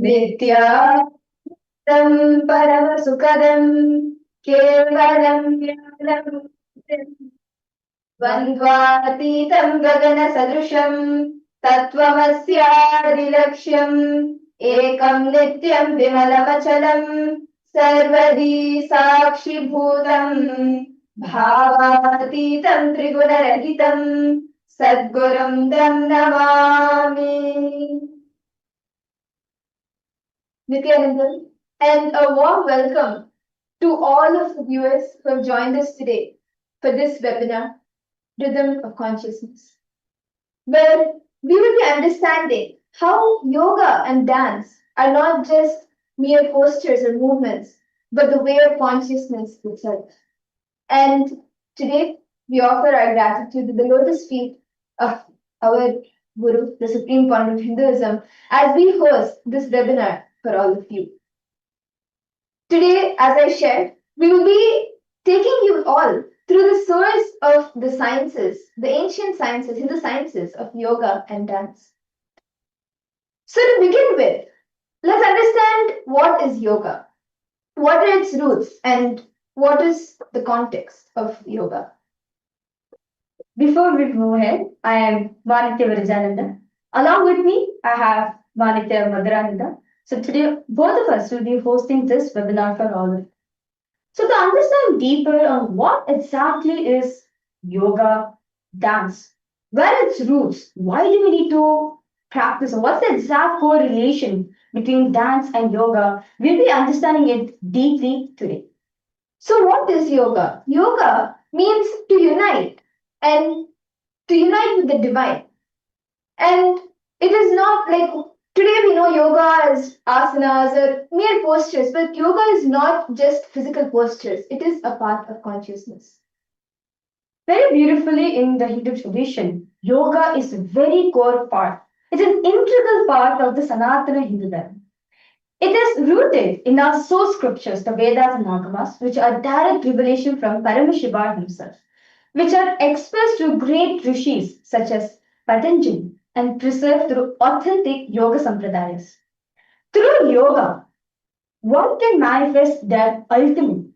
Nithyananda Paravasukadam Kevalam Jnanam Vandvatitam Gagana Sadrusham Tattvamasyadilaksham Ekam Nityam Vimalavachalam Sarvadi Sakshi Bhutam Bhavatitam Trigunarahitam Sadgurum Tam Namami. Nithyananda, and a warm welcome to all of the viewers who have joined us today for this webinar, Rhythm of Consciousness, where we will be understanding how yoga and dance are not just mere postures or movements, but the way of consciousness itself. And today, we offer our gratitude to the lotus feet of our Guru, the Supreme Point of Hinduism, as we host this webinar for all of you. Today, as I shared, we will be taking you all through the source of the sciences, the ancient sciences, Hindu sciences of yoga and dance. So, to begin with, let's understand what is yoga, what are its roots, and what is the context of yoga. Before we move ahead, I am Nithyananda. Along with me, I have Madhurananda. So today, both of us will be hosting this webinar for all of you. So to understand deeper on what exactly is yoga, dance, where its roots, why do we need to practice, and what's the exact correlation between dance and yoga, we'll be understanding it deeply today. So, what is yoga? Yoga means to unite and to unite with the divine. And it is not like today we know yoga as asanas or mere postures, but yoga is not just physical postures, it is a part of consciousness. Very beautifully in the Hindu tradition, yoga is a very core part. It's an integral part of the Sanatana Hindu Dharma. It is rooted in our source scriptures, the Vedas and Agamas, which are direct revelation from Paramashivam himself, which are expressed through great rishis such as Patanjali and preserved through authentic yoga sampradayas. Through yoga, one can manifest their ultimate.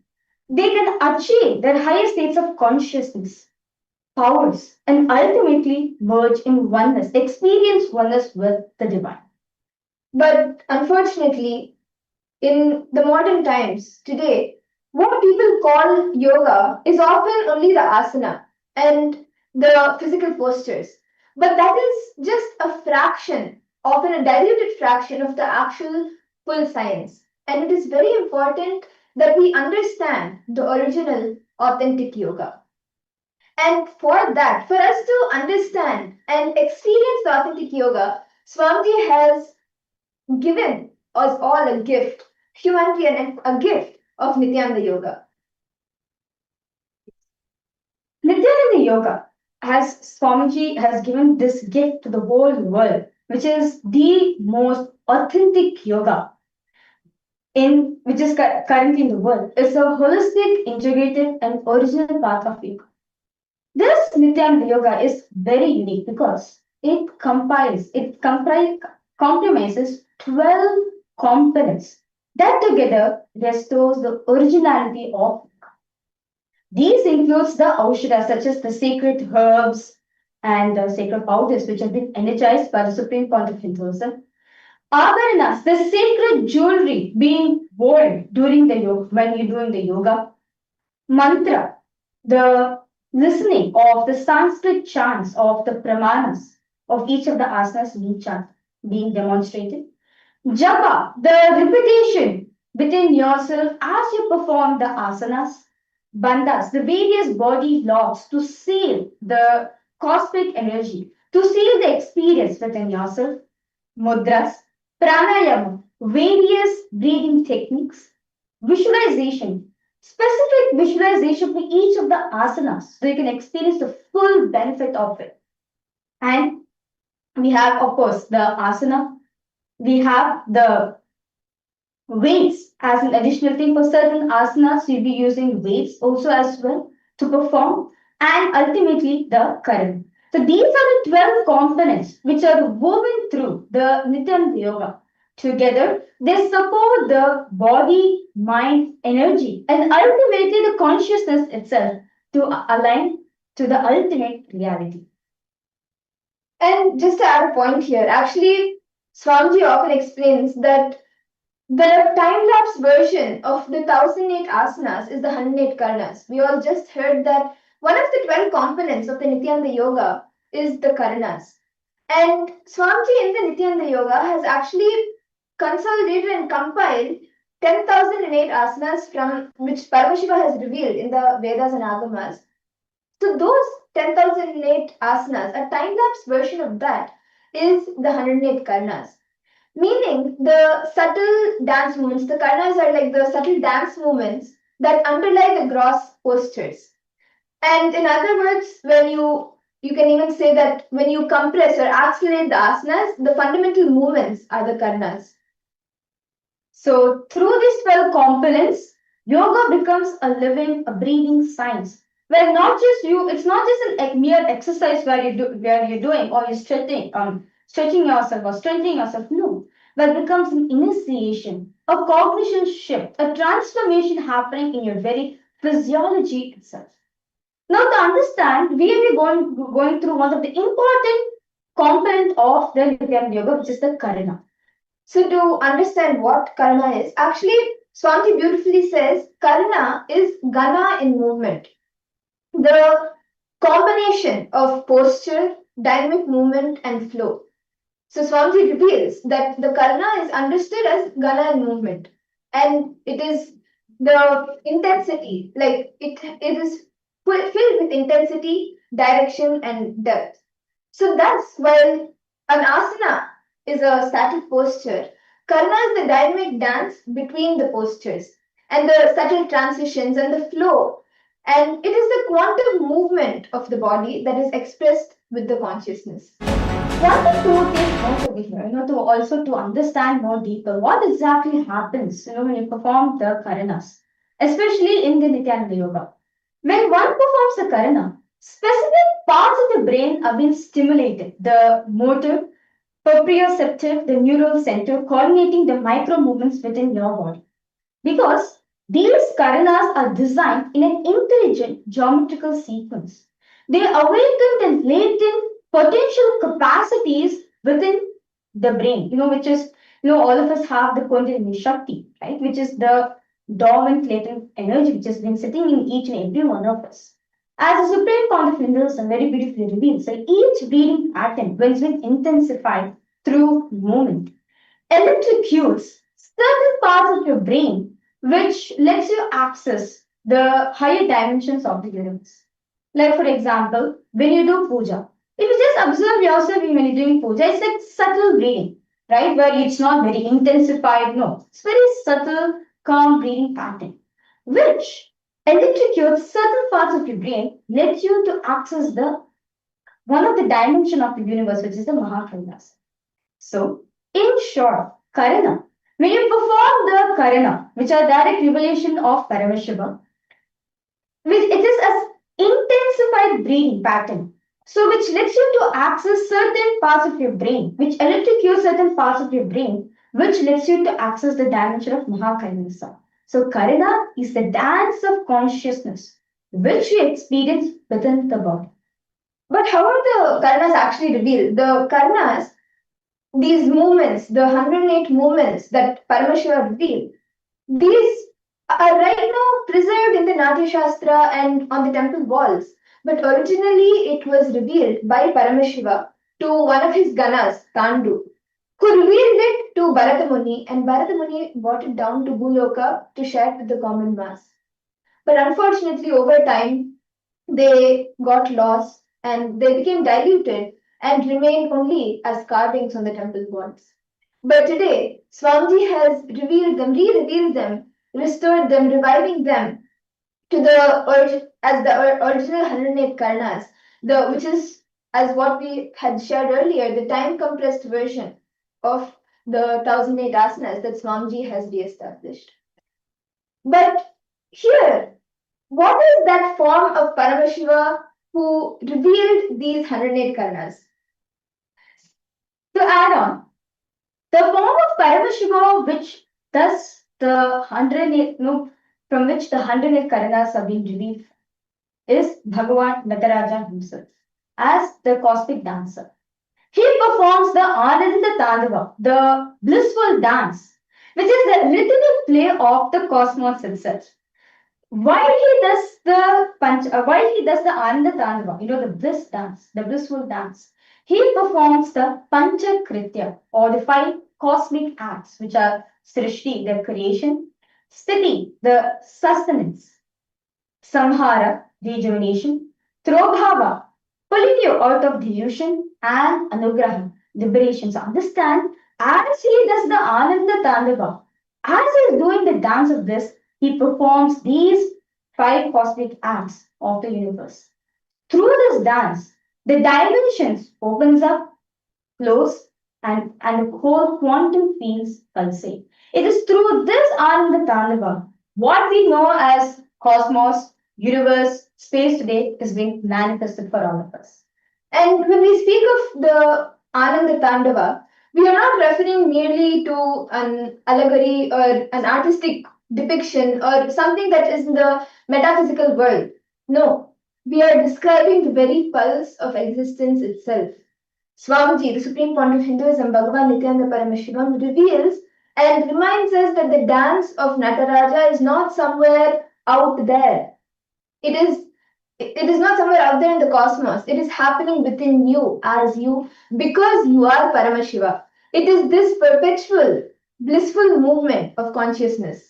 They can achieve their higher states of consciousness, powers, and ultimately merge in oneness, experience oneness with the divine. But unfortunately, in the modern times today, what people call yoga is often only the asana and the physical postures. But that is just a fraction, often a diluted fraction of the actual full science. And it is very important that we understand the original, authentic yoga. And for that, for us to understand and experience the authentic yoga, Swamiji has given us all a gift, humanity a gift of Nithyananda Yoga. Nithyananda Yoga, as Swamiji has given this gift to the whole world, which is the most authentic yoga in which is currently in the world, is a holistic, integrated, and original path of yoga. This Nithyananda Yoga is very unique because comprises 12 components that together restores the originality of yoga. These includes the aushadas such as the sacred herbs and the sacred powders which have been energized by the Supreme Point of Hinduism. Abharanas, the sacred jewelry being worn during the yoga when you're doing the yoga. Mantra, the listening of the Sanskrit chants of the pramanas of each of the asanas being demonstrated. Japa, the repetition within yourself as you perform the asanas. Bandhas, the various body locks to seal the cosmic energy, to seal the experience within yourself. Mudras, pranayama, various breathing techniques. Visualization, specific visualization for each of the asanas so you can experience the full benefit of it. And we have, of course, the asana. We have the weights as an additional thing for certain asanas. You'll be using weights also as well to perform, and ultimately the current. So these are the 12 components which are woven through the Nithyananda Yoga Together, they support the body, mind, energy, and ultimately the consciousness itself to align to the ultimate reality. And just to add a point here, actually, Swamiji often explains that the time-lapse version of the 1008 asanas is the 108 karnas. We all just heard that one of the 12 components of the Nithyananda Yoga is the karnas. And Swamiji in the Nithyananda Yoga has actually consolidated and compiled 10,008 asanas from which Paramashiva has revealed in the Vedas and Agamas. So those 10,008 asanas, a time-lapse version of that is the 108 karnas. Meaning the subtle dance movements, the karnas are like the subtle dance movements that underlie the gross postures. And in other words, when you can even say that when you compress or accelerate the asanas, the fundamental movements are the karnas. So through these 12 components, yoga becomes a living, a breathing science. Where not just you, it's not just a mere exercise where you're doing or you're stretching yourself or strengthening yourself. No, but it becomes an initiation, a cognition shift, a transformation happening in your very physiology itself. Now, to understand, we will be going through one of the important component of the Nithyananda Yoga, which is the Karana. So to understand what karana is, actually Swamiji beautifully says karana is gana in movement. The combination of posture, dynamic movement, and flow. So Swamiji reveals that the karana is understood as gana in movement, and it is the intensity, like it is filled with intensity, direction, and depth. So thus, while an asana is a static posture, karna is the dynamic dance between the postures and the subtle transitions and the flow. And it is the quantum movement of the body that is expressed with the consciousness. Want to take note over here, to also to understand more deeper what exactly happens, when you perform the karanas, especially in the Nithyananda Yoga. When one performs the karana, specific parts of the brain are being stimulated. The motor, proprioceptive, the neural center, coordinating the micro movements within your body. Because these karanas are designed in an intelligent geometrical sequence. They awaken the latent potential capacities within the brain, which is, all of us have the Kundalini Shakti, right, which is the dormant latent energy which has been sitting in each and every one of us. As the Supreme Court of Hinduism very beautifully reveals, that each breathing pattern, when it's been intensified through movement, electrocutes certain parts of your brain which lets you access the higher dimensions of the universe. Like, for example, when you do puja, if you just observe yourself when you're doing puja, it's like subtle breathing, right? Where it's not very intensified, no. It's very subtle, calm breathing pattern, which electrocutes certain parts of your brain, lets you to access the one of the dimension of the universe, which is the MahaParamashivoham. So, in short, Karana. When you perform the Karana, which are direct revelation of Paramashivam, which it is as intensified breathing pattern. So, which lets you to access certain parts of your brain, which electrocutes certain parts of your brain, which lets you to access the dimension of MahaKailasa. So, Karana is the dance of consciousness, which you experience within the body. But how are the karnas actually revealed? The karnas, these movements, the 108 movements that Paramashiva revealed, these are right now preserved in the Natya Shastra and on the temple walls. But originally it was revealed by Paramashiva to one of his ganas, Kandu, who revealed it to Bharata Muni, and Bharata Muni brought it down to Bhuloka to share it with the common mass. But unfortunately, over time, they got lost and they became diluted and remained only as carvings on the temple walls. But today, Swamiji has revealed them, re-revealed them, restored them, reviving them to as the original 108 Karnas, which is as what we had shared earlier, the time compressed version of the 1008 asanas that Swamiji has re-established. But here, what is that form of Paramashiva who revealed these 108 Karnas? To add on, The form of Paramashiva, which thus the 108, no, from which the 108 Karanas are being revealed, is Bhagavan Nataraja himself as the cosmic dancer. He performs the Ananda Tandava, the blissful dance, which is the rhythmic play of the cosmos itself. While he does the Ananda Tandava, the bliss dance, the blissful dance, he performs the Pancha Kritya or the five cosmic acts, which are Srishti, the creation, Sthiti, the sustenance, Samhara, rejuvenation, Trobhava, pulling you out of delusion, and Anugraha, liberation. So understand, as he does the Ananda Tandava, as he is doing the dance of this, he performs these five cosmic acts of the universe. Through this dance, the dimensions opens up, close, and the whole quantum fields pulsate. It is through this Ananda Tandava, what we know as cosmos, universe, space today is being manifested for all of us. And when we speak of the Ananda Tandava, we are not referring merely to an allegory or an artistic depiction or something that is in the metaphysical world. No, we are describing the very pulse of existence itself. Swamiji, the Supreme Pontiff of Hinduism, Bhagavan Nithyananda Paramashivoham, reveals and reminds us that the dance of Nataraja is not somewhere out there. It is it is not somewhere out there in the cosmos. It is happening within you as you because you are Paramashiva. It is this perpetual, blissful movement of consciousness.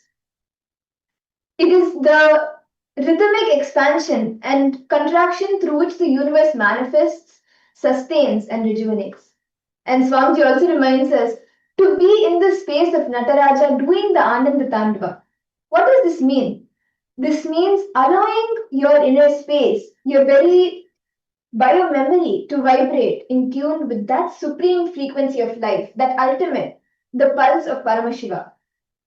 It is the rhythmic expansion and contraction through which the universe manifests, sustains, and rejuvenates. And Swamiji also reminds us to be in the space of Nataraja doing the Ananda Tandava. What does this mean? This means allowing your inner space, your very biomemory to vibrate in tune with that supreme frequency of life, that ultimate, the pulse of Paramashiva.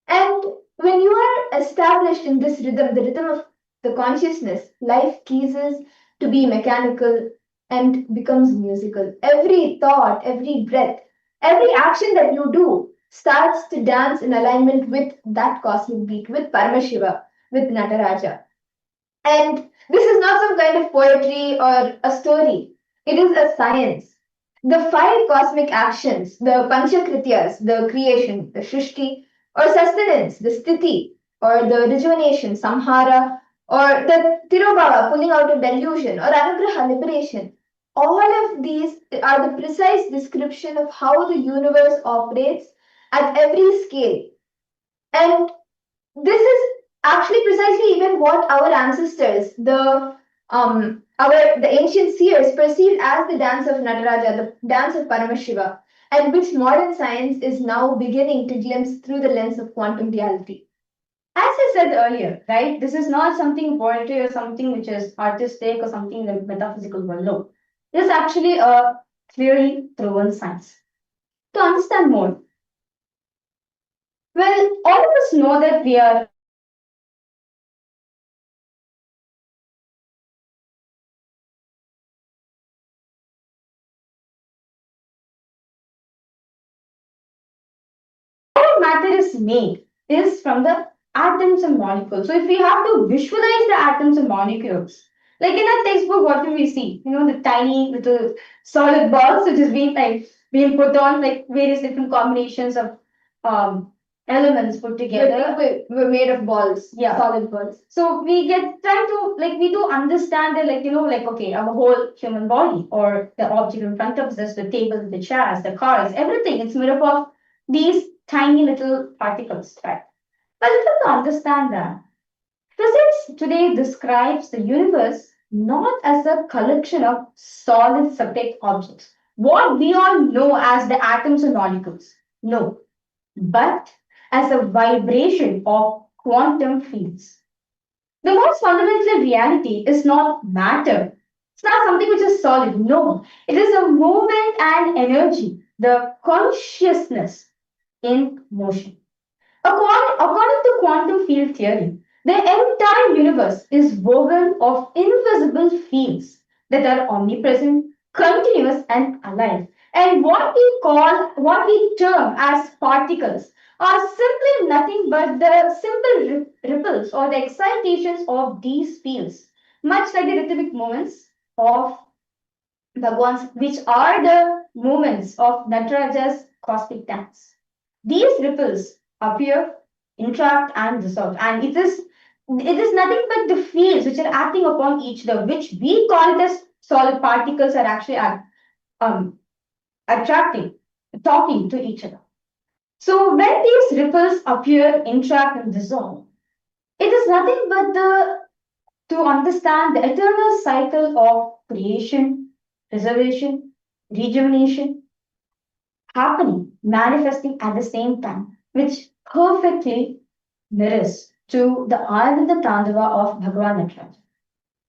And when you are established in this rhythm, the rhythm of the consciousness, life ceases to be mechanical and becomes musical. Every thought, every breath, every action that you do starts to dance in alignment with that cosmic beat, with Paramashiva, with Nataraja. And this is not some kind of poetry or a story. It is a science. The five cosmic actions, the Panchakrityas, the creation, the Shrishti, or sustenance, the Sthiti, or the rejuvenation, Samhara, or the Tirobhava, pulling out of delusion, or Anugraha, liberation. All of these are the precise description of how the universe operates at every scale. And this is actually precisely even what our ancestors, the ancient seers, perceived as the dance of Nataraja, the dance of Paramashiva, and which modern science is now beginning to glimpse through the lens of quantum reality. As I said earlier, right, this is not something poetry or something which is artistic or something in the metaphysical world. No, it is actually a clearly proven science. To understand more, well, all of us know that we are matter is made is from the atoms and molecules. So if we have to visualize the atoms and molecules, like in a textbook, what do we see? The tiny little solid balls which is being put on like various different combinations of um, elements put together. We're made of balls, Yeah. solid balls. So we get trying to we do understand that okay, our whole human body or the object in front of us, the table, the chairs, the cars, everything, it's made up of these tiny little particles, right? But we have to understand that physics today describes the universe not as a collection of solid separate objects, what we all know as the atoms and molecules. No, but as a vibration of quantum fields. The most fundamental reality is not matter. It's not something which is solid. No, it is a movement and energy, the consciousness in motion. According to quantum field theory, the entire universe is woven of invisible fields that are omnipresent, continuous, and alive. And what we term as particles are simply nothing but the simple ripples or the excitations of these fields, much like the rhythmic movements of Bhagwan's, which are the movements of Nataraja's cosmic dance. These ripples appear, interact, and dissolve, and it is nothing but the fields which are acting upon each other, which we call it as solid particles are actually um, attracting, talking to each other. So when these ripples appear, interact, and dissolve, it is nothing but the to understand the eternal cycle of creation, preservation, rejuvenation happening, manifesting at the same time, which perfectly mirrors to the Ananda Tandava of Bhagavan Nataraja.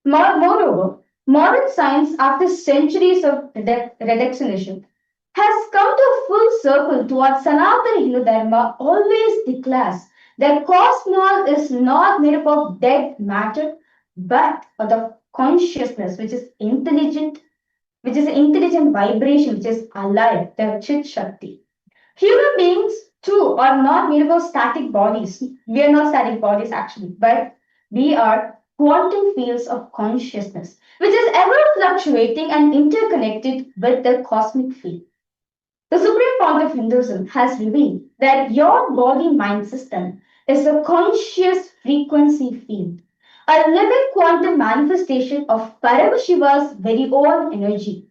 Moreover, modern science, after centuries of reductionism, has come to a full circle towards Sanatana Hindu Dharma always declares that cosmos is not made up of dead matter, but of the consciousness, which is intelligent vibration, which is alive, the Chit Shakti. Human beings, too, are not made up of static bodies. We are not static bodies, actually, but we are quantum fields of consciousness, which is ever fluctuating and interconnected with the cosmic field. The Supreme Fount of Hinduism has revealed that your body mind system is a conscious frequency field, a living quantum manifestation of Paramashiva's very own energy.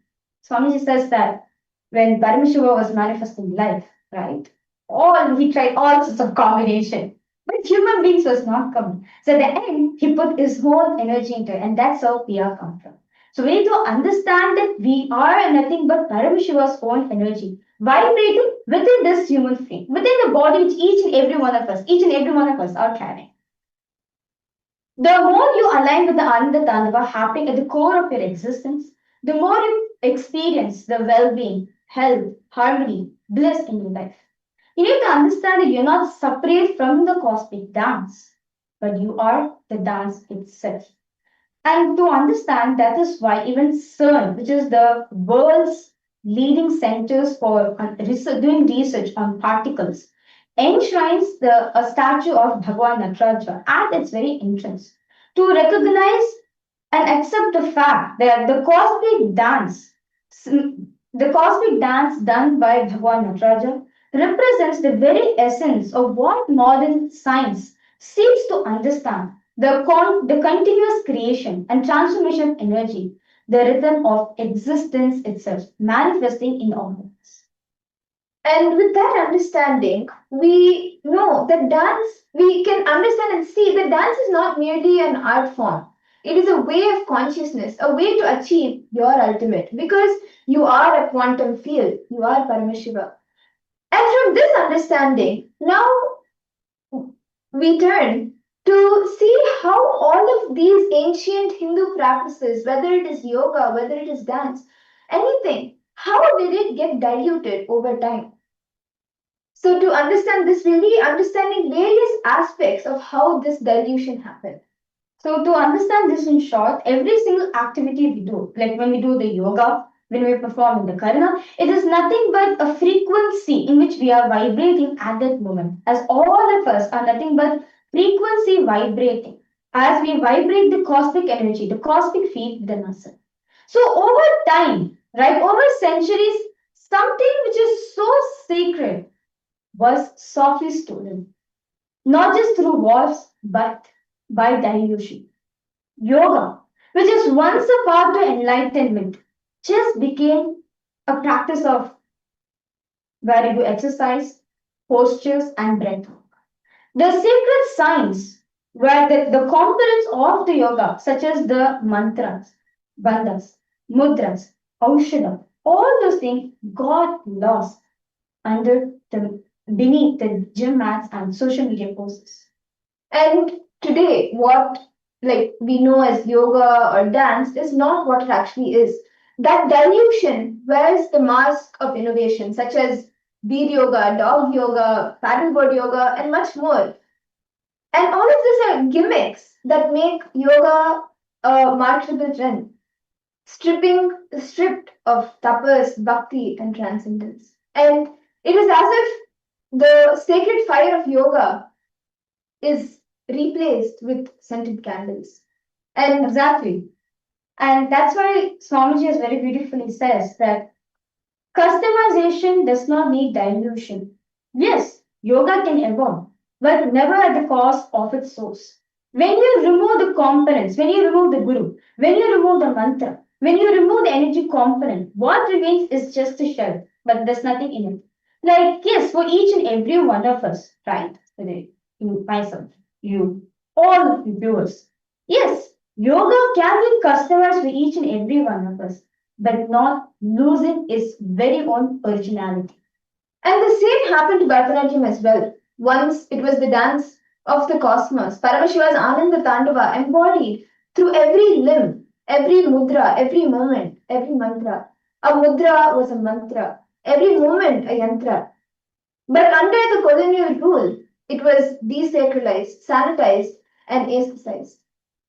Swamiji says that when Paramashiva was manifesting life, right? All he tried all sorts of combination. But human beings was not coming. So at the end, he put his whole energy into it, and that's how we are come from. So we need to understand that we are nothing but Paramashiva's own energy, vibrating within this human frame, within the body which each and every one of us are carrying. The more you align with the Ananda Tandava happening at the core of your existence, the more you experience the well-being, health, harmony, bliss in your life. You need to understand that you're not separate from the cosmic dance, but you are the dance itself. And to understand that is why even CERN, which is the world's leading centers for doing research on particles, enshrines a statue of Bhagwan Nataraja at its very entrance to recognize and accept the fact that the cosmic dance done by Bhagwan Nataraja represents the very essence of what modern science seeks to understand the continuous creation and transformation of energy, the rhythm of existence itself, manifesting in all of us. And with that understanding, we know that dance, we can understand and see that dance is not merely an art form. It is a way of consciousness, a way to achieve your ultimate, because you are a quantum field, you are Paramashiva. And from this understanding, now we turn to see how all of these ancient Hindu practices, whether it is yoga, whether it is dance, anything, how did it get diluted over time? So, to understand this, really understanding various aspects of how this dilution happened. So, to understand this in short, every single activity we do, like when we do the yoga, when we perform in the karana, it is nothing but a frequency in which we are vibrating at that moment. As all of us are nothing but frequency vibrating. As we vibrate the cosmic energy, the cosmic field within us. So, over time, right, over centuries, something which is so sacred was softly stolen, not just through wars, but by dilution. Yoga, which is once a path to enlightenment, just became a practice of where you do exercise, postures, and breath work. The sacred science, where the components of the yoga, such as the mantras, bandhas, mudras, aushadam, all those things got lost under the beneath the gym mats and social media posts. And today, what like we know as yoga or dance is not what it actually is. That dilution wears the mask of innovation, such as bead yoga, dog yoga, paddleboard yoga, and much more. And all of these are gimmicks that make yoga a marketable trend. stripped of tapas, bhakti, and transcendence. And it is as if the sacred fire of yoga is replaced with scented candles. And Exactly. And that's why Swamiji has very beautifully says that customization does not need dilution. Yes, yoga can evolve, but never at the cost of its source. When you remove the components, when you remove the guru, when you remove the mantra, when you remove the energy component, what remains is just a shell, but there's nothing in it. Like, yes, for each and every one of us, right? Today, you, myself, you, all of the viewers. Yes, yoga can be customized for each and every one of us, but not losing its very own originality. And the same happened to Bharatanatyam as well. Once it was the dance of the cosmos. Paramashiva's Ananda Tandava embodied through every limb, every mudra, every moment, every mantra. A mudra was a mantra, every moment a yantra. But under the colonial rule, it was desacralized, sanitized, and aestheticized.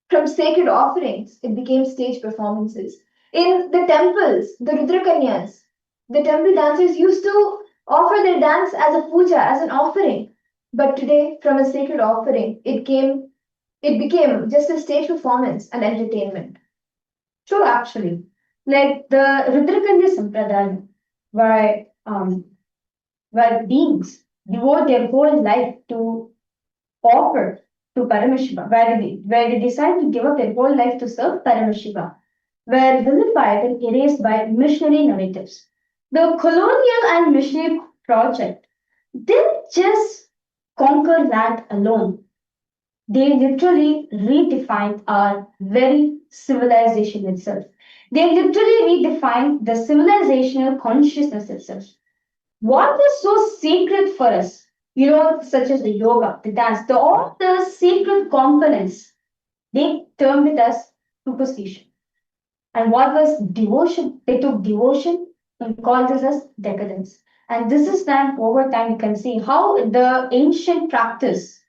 From sacred offerings, it became stage performances. In the temples, the Rudrakanyas, the temple dancers used to offer their dance as a puja, as an offering. But today, from a sacred offering, it became just a stage performance and entertainment. True, actually. Like the Rudrakanya Sampradaya, where, where beings devote their whole life to offer to Paramashiva, where they decide to give up their whole life to serve Paramashiva, were vilified and erased by missionary narratives. The colonial and missionary project didn't just conquer land alone, they literally redefined our very civilization itself. They literally redefined the civilizational consciousness itself. What was so sacred for us, such as the yoga, the dance, all the sacred components, they turned with us superstition. And what was devotion? They took devotion and called this as decadence. And this is then over time you can see how the ancient practice,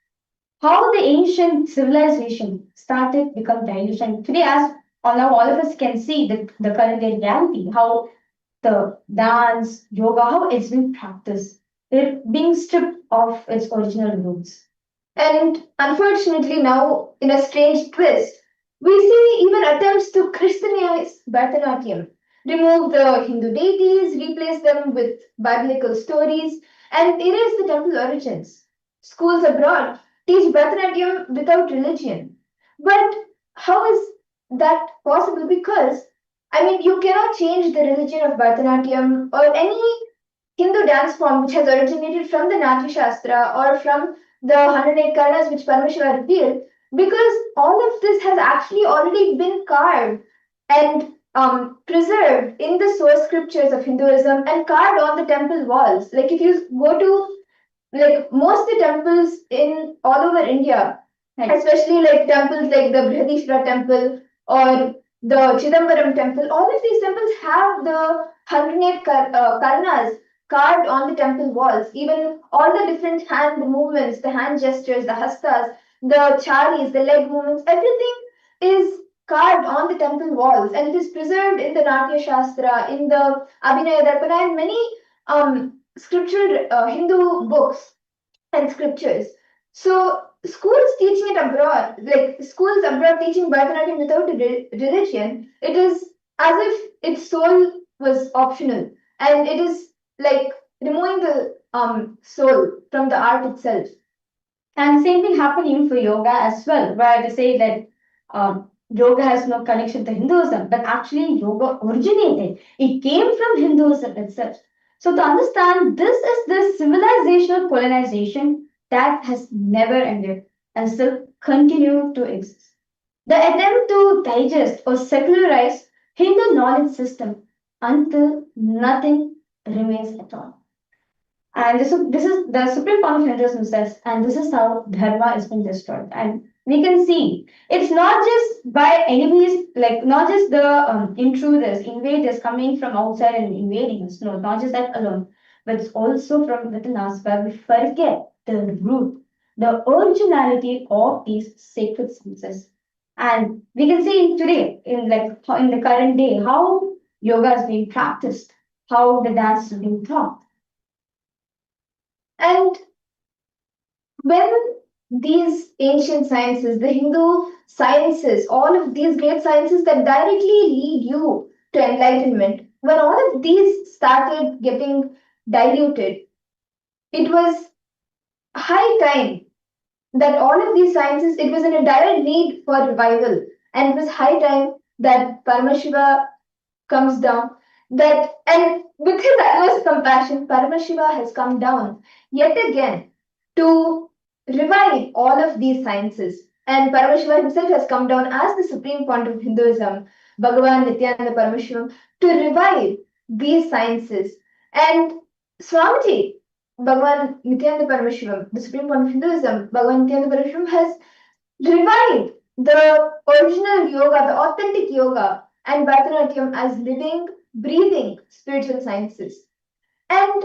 how the ancient civilization started become dilution. Today, as now all of us can see the current day reality, how the dance, yoga, how it's been practiced. It being stripped of its original roots. And unfortunately, now, in a strange twist, we see even attempts to Christianize Bharatanatyam, remove the Hindu deities, replace them with biblical stories, and erase the temple origins. Schools abroad teach Bharatanatyam without religion. But how is that possible? Because, I mean, you cannot change the religion of Bharatanatyam or any Hindu dance form which has originated from the Natya Shastra or from the 108 Karnas which Paramashiva revealed, because all of this has actually already been carved and preserved in the source scriptures of Hinduism and carved on the temple walls. Like if you go to like most of the temples in all over India, Right. especially like temples like the Brihadishvara temple or the Chidambaram temple, all of these temples have the 108 karnas carved on the temple walls. Even all the different hand movements, the hand gestures, the hastas, the charis, the leg movements, everything is carved on the temple walls and it is preserved in the Natya Shastra, in the Abhinaya Darpana, and many scriptural Hindu books and scriptures. So schools teaching it abroad, like schools abroad teaching Bharatanatyam without a religion, it is as if its soul was optional, and it is like removing the soul from the art itself. And same thing happened even for yoga as well, where they say that yoga has no connection to Hinduism, but actually yoga originated. It came from Hinduism itself. So to understand, this is the civilizational colonization that has never ended and still continue to exist. The attempt to digest or secularize Hindu knowledge system until nothing remains at all. And this is the supreme form of Hinduism says, and this is how dharma is being destroyed. And we can see it's not just by enemies, like not just the intruders, invaders coming from outside and invading us. No, not just that alone, but it's also from within us where we forget the root, the originality of these sacred senses. And we can see today, in the current day, how yoga is being practiced, how the dance is being taught. And when these ancient sciences, the Hindu sciences, all of these great sciences that directly lead you to enlightenment, when all of these started getting diluted, it was high time that all of these sciences, it was in a dire need for revival. And it was high time that Paramashiva comes down. That and with his utmost compassion, Paramashiva has come down yet again to revive all of these sciences. And Paramashiva himself has come down as the supreme point of Hinduism, Bhagavan Nithyananda Paramashivam, to revive these sciences. And Swamiji, Bhagavan Nithyananda Paramashivam, the supreme point of Hinduism, Bhagavan Nithyananda Paramashivam has revived the original yoga, the authentic yoga, and Bharatanatyam as living, breathing spiritual sciences. And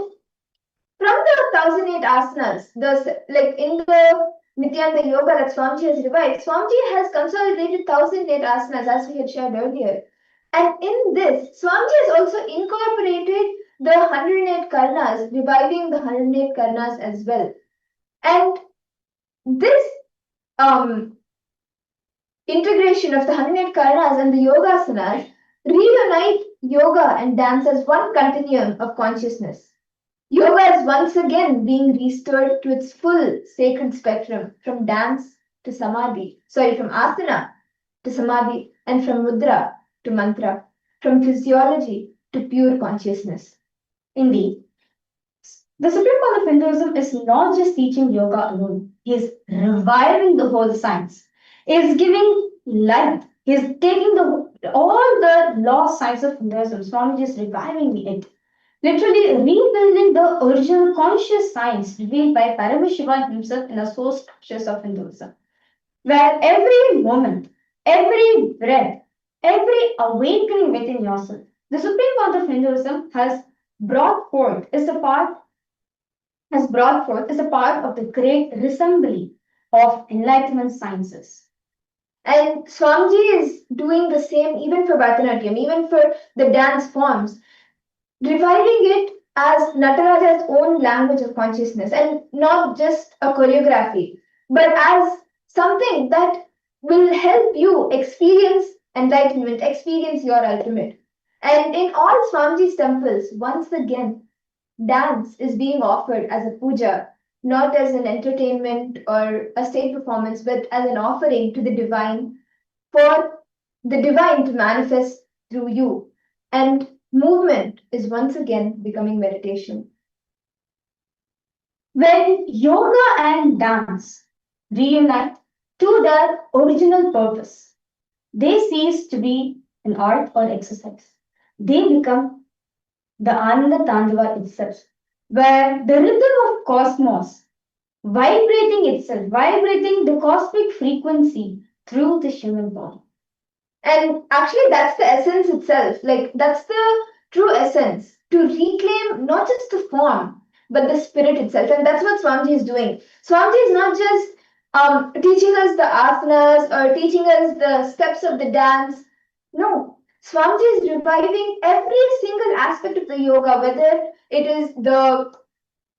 from the 1008 asanas, like in the Nityananda Yoga that Swamiji has revived, Swamiji has consolidated 1008 asanas as we had shared earlier. And in this, Swamiji has also incorporated the 108 karnas, reviving the 108 karnas as well. And this um, integration of the 108 karnas and the yogasanas reunite yoga and dance as one continuum of consciousness. Yoga is once again being restored to its full sacred spectrum from dance to from asana to samadhi, and from mudra to mantra, from physiology to pure consciousness. Indeed, the Supreme Court of Hinduism is not just teaching yoga alone, he is reviving the whole science. He is giving light. He is taking all the lost science of Hinduism, Swamiji is reviving it. Literally rebuilding the original conscious science revealed by Paramashiva himself in the source scriptures of Hinduism, where every moment, every breath, every awakening within yourself, the Supreme Court of Hinduism has brought forth is a part of the great assembly of Enlightenment sciences. And Swamiji is doing the same even for Bharatanatyam, even for the dance forms, reviving it as Nataraja's own language of consciousness and not just a choreography, but as something that will help you experience enlightenment, experience your ultimate. And in all Swamiji's temples, once again, dance is being offered as a puja, not as an entertainment or a stage performance, but as an offering to the divine for the divine to manifest through you. And movement is once again becoming meditation. When yoga and dance reunite to their original purpose, they cease to be an art or exercise. They become the Ananda Tandava itself, where the rhythm of cosmos vibrating the cosmic frequency through the human body. And actually, that's the essence itself. Like, that's the true essence to reclaim not just the form, but the spirit itself. And that's what Swamiji is doing. Swamiji is not just teaching us the asanas or teaching us the steps of the dance. No, Swamiji is reviving every single aspect of the yoga, whether it is the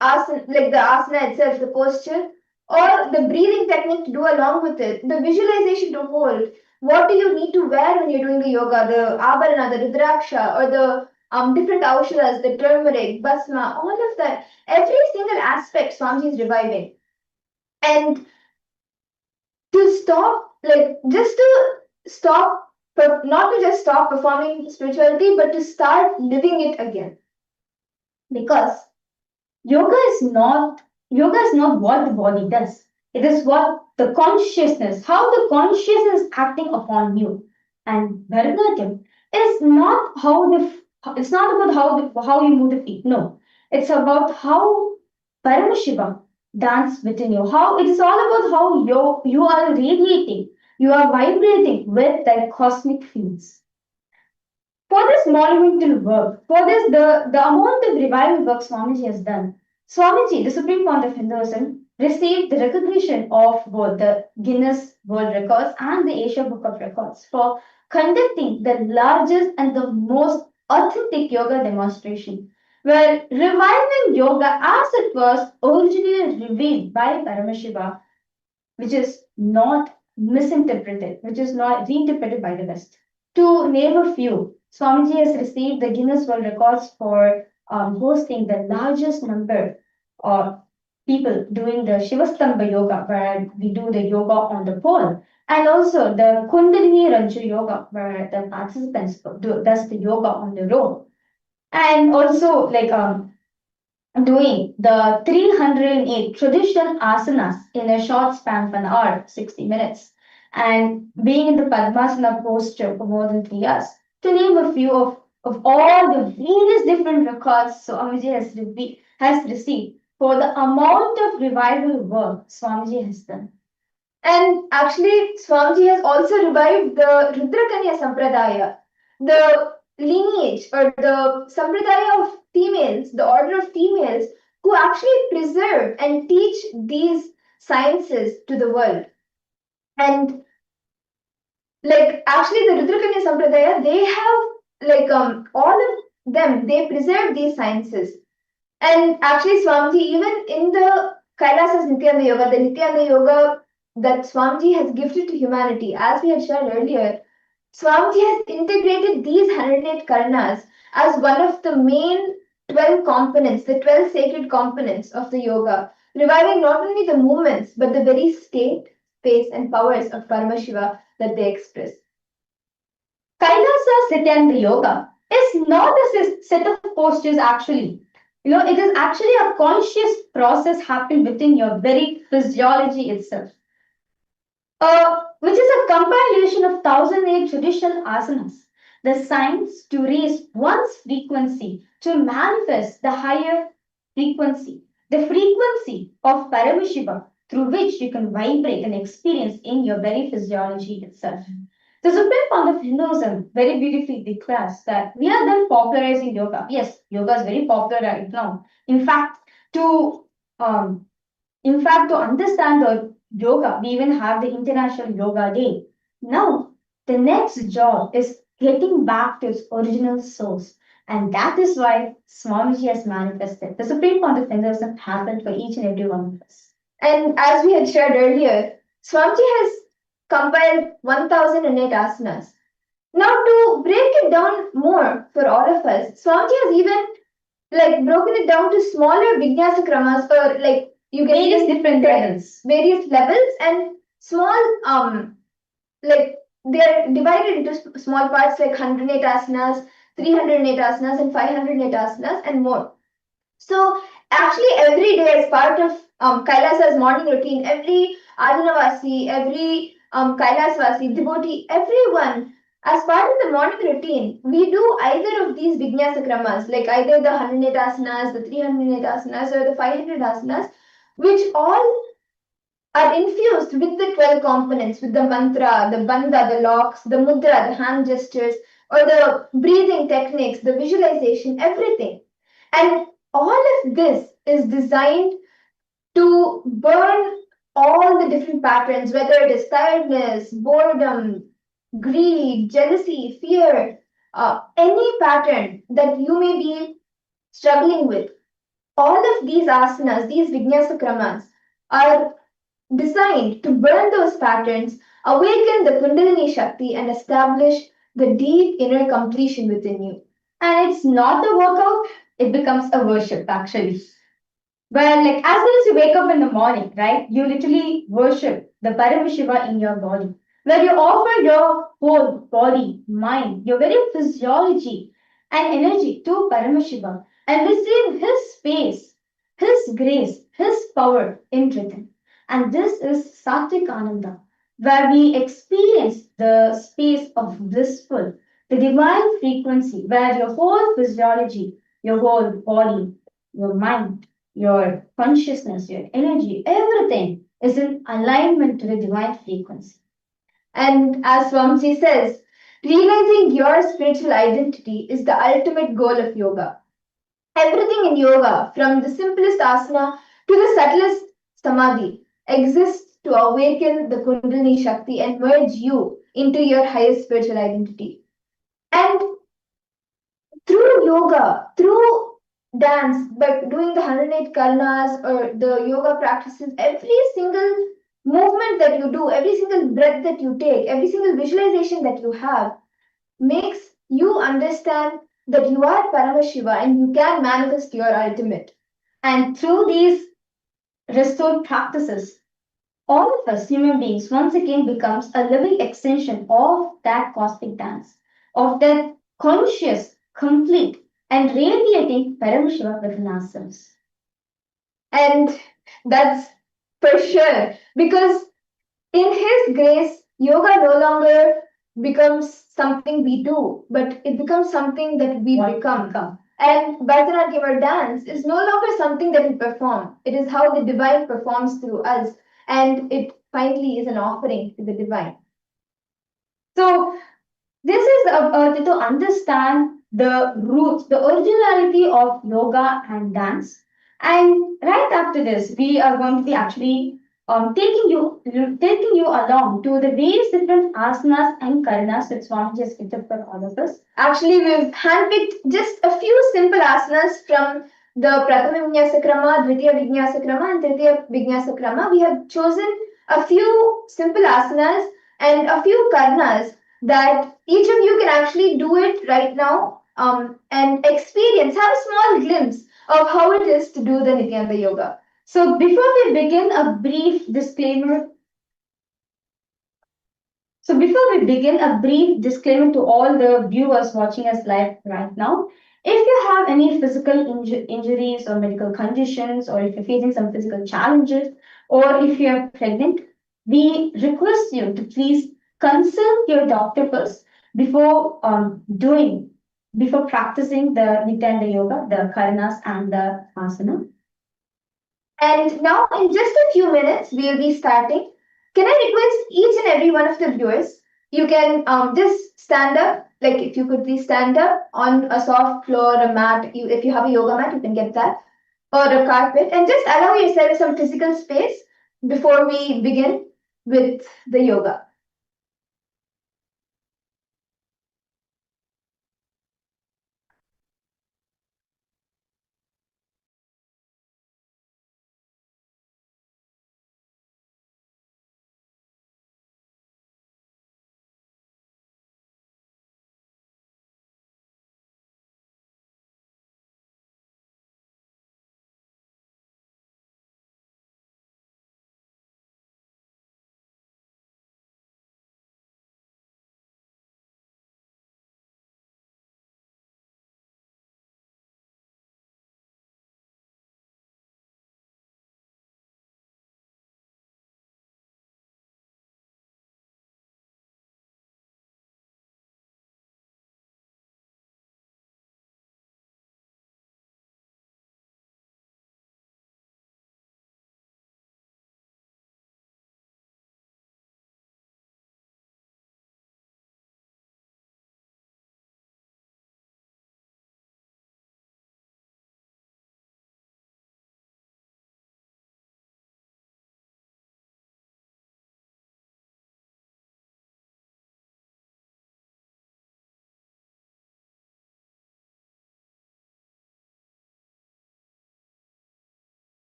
asana, like the asana itself, the posture, or the breathing technique to do along with it, the visualization to hold. What do you need to wear when you're doing the yoga? The abharana, the rudraksha, or the different aushadas, the turmeric, basma, all of that. Every single aspect Swamiji is reviving. And to stop, like just to stop, but not to just stop performing spirituality, but to start living it again. Because yoga is not what the body does. It is what the consciousness, how the consciousness is acting upon you. And Bharatanatyam is not it's not about how you move the feet. No, it's about how Paramashiva dance within you. How it is all about how you are radiating, you are vibrating with that cosmic fields. For this monumental work, for this the amount of revival work Swamiji has done, Swamiji, the Supreme Point of Hinduism, received the recognition of both the Guinness World Records and the Asia Book of Records for conducting the largest and the most authentic yoga demonstration, where reviving yoga as it was originally revealed by Paramashiva, which is not misinterpreted, which is not reinterpreted by the West. To name a few, Swamiji has received the Guinness World Records for hosting the largest number of people doing the Shivastamba yoga, where we do the yoga on the pole, and also the Kundalini Ranju yoga, where the participants does the yoga on the rope, and also doing the 308 traditional asanas in a short span of an hour, 60 minutes, and being in the Padmasana posture for more than 3 hours. To name a few of all the various different records Swamiji has received for the amount of revival work Swamiji has done. And actually, Swamiji has also revived the Rudrakanya Sampradaya, the lineage or the Sampradaya of females, the order of females who actually preserve and teach these sciences to the world. And like actually the Rudrakanya Sampradaya, they have all of them, they preserve these sciences. And actually Swamiji, even in the Kailasa's Nithyananda the Nithyananda Yoga that Swamiji has gifted to humanity, as we had shared earlier, Swamiji has integrated these 108 Karnas as one of the main 12 components, the 12 sacred components of the yoga, reviving not only the movements but the very state, space, and powers of Paramashiva that they express. Kailasa Nithyananda Yoga is not a set of postures actually. It is actually a conscious process happening within your very physiology itself. Which is a compilation of 1008 traditional asanas, the science to raise one's frequency to manifest the higher frequency, the frequency of Paramashiva through which you can vibrate and experience in your very physiology itself. The Supreme Fount of Hinduism very beautifully declares that we are then popularizing yoga. Yes, yoga is very popular right now. In fact, to understand the yoga, we even have the International Yoga Day. Now, the next job is getting back to its original source. And that is why Swamiji has manifested. The Supreme Fount of Hinduism happened for each and every one of us. And as we had shared earlier, Swamiji has compiled 1008 asanas. Now, to break it down more for all of us, Swamiji has even broken it down to smaller vinyasa kramas or you get various different levels and small they're divided into small parts like 108 asanas, 308 asanas, and 508 asanas, and more. So actually, every day as part of Kailasa's morning routine, every Adhanavasi, every Kailasvasi, devotee, everyone, as part of the morning routine, we do either of these Vinyasa Kramas, like either the 108 asanas, the 308 asanas, or the 500 asanas, which all are infused with the 12 components, with the mantra, the bandha, the locks, the mudra, the hand gestures, or the breathing techniques, the visualization, everything. And all of this is designed to burn all the different patterns, whether it is tiredness, boredom, greed, jealousy, fear, any pattern that you may be struggling with. All of these asanas, these vinyasa kramas, are designed to burn those patterns, awaken the Kundalini Shakti, and establish the deep inner completion within you. And it's not a workout, it becomes a worship actually. Well, as soon as you wake up in the morning, right, you literally worship the Paramashiva in your body, where you offer your whole body, mind, your very physiology and energy to Paramashiva and receive his space, his grace, his power in return. And this is Satvik Ananda, where we experience the space of blissful, the divine frequency, where your whole physiology, your whole body, your mind, your consciousness, your energy, everything is in alignment to the divine frequency. And as Swamiji says, realizing your spiritual identity is the ultimate goal of yoga. Everything in yoga, from the simplest asana to the subtlest samadhi, exists to awaken the Kundalini Shakti and merge you into your highest spiritual identity. And through yoga, through dance, by doing the 108 karnas or the yoga practices, every single movement that you do, every single breath that you take, every single visualization that you have makes you understand that you are Paramashiva and you can manifest your ultimate. And through these restored practices, all of us human beings once again becomes a living extension of that cosmic dance, of that conscious, complete, and radiating Paramashiva within ourselves. And that's for sure because in His grace, yoga no longer becomes something we do, but it becomes something that we become. And Bharatanatyam or dance is no longer something that we perform. It is how the divine performs through us, and it finally is an offering to the divine. So, this is to understand the roots, the originality of yoga and dance. And right after this, we are going to be actually taking you along to the various different asanas and karanas that Swami just picked up for all of us. Actually, we've handpicked just a few simple asanas from the Prathama Vinyasa Krama, Dvitiya Vinyasa Krama, and Tritiya Vinyasa Krama. We have chosen a few simple asanas and a few karnas that each of you can actually do it right now and experience, have a small glimpse of how it is to do the Nithyananda Yoga. So before we begin, a brief disclaimer. So before we begin, a brief disclaimer to all the viewers watching us live right now. If you have any physical injuries or medical conditions, or if you're facing some physical challenges, or if you're pregnant, we request you to please consult your doctor first before before practicing the Nityananda Yoga, the Karanas and the Asana. And now, in just a few minutes, we'll be starting. Can I request each and every one of the viewers? You can just stand up, like if you could please stand up on a soft floor, a mat. If you have a yoga mat, you can get that, or a carpet, and just allow yourself some physical space before we begin with the yoga.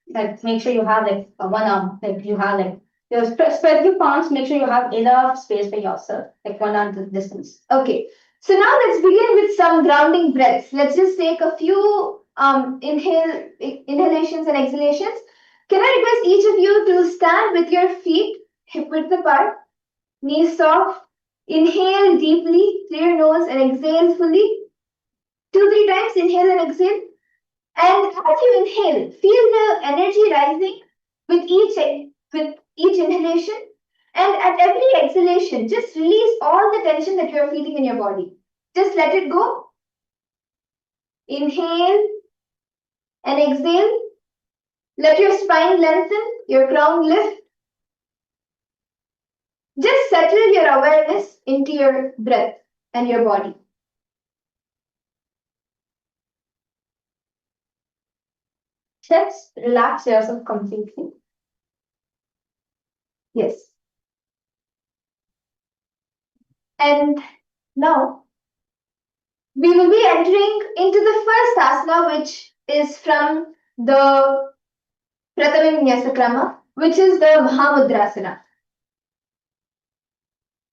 Like make sure you have like one arm, like you have like spread your palms, make sure you have enough space for yourself, like 1 arm distance. Okay. So now let's begin with some grounding breaths. Let's just take a few inhalations and exhalations. Can I request each of you to stand with your feet hip width apart, knees soft, inhale deeply, clear nose and exhale fully. 2, 3 times, inhale and exhale. And as you inhale, feel the energy rising with each inhalation. And at every exhalation, just release all the tension that you're feeling in your body. Just let it go. Inhale and exhale. Let your spine lengthen, your crown lift. Just settle your awareness into your breath and your body. Just relax yourself completely. Yes. And now we will be entering into the first asana, which is from the Pratama Vinyasa Krama, which is the Mahamudrasana.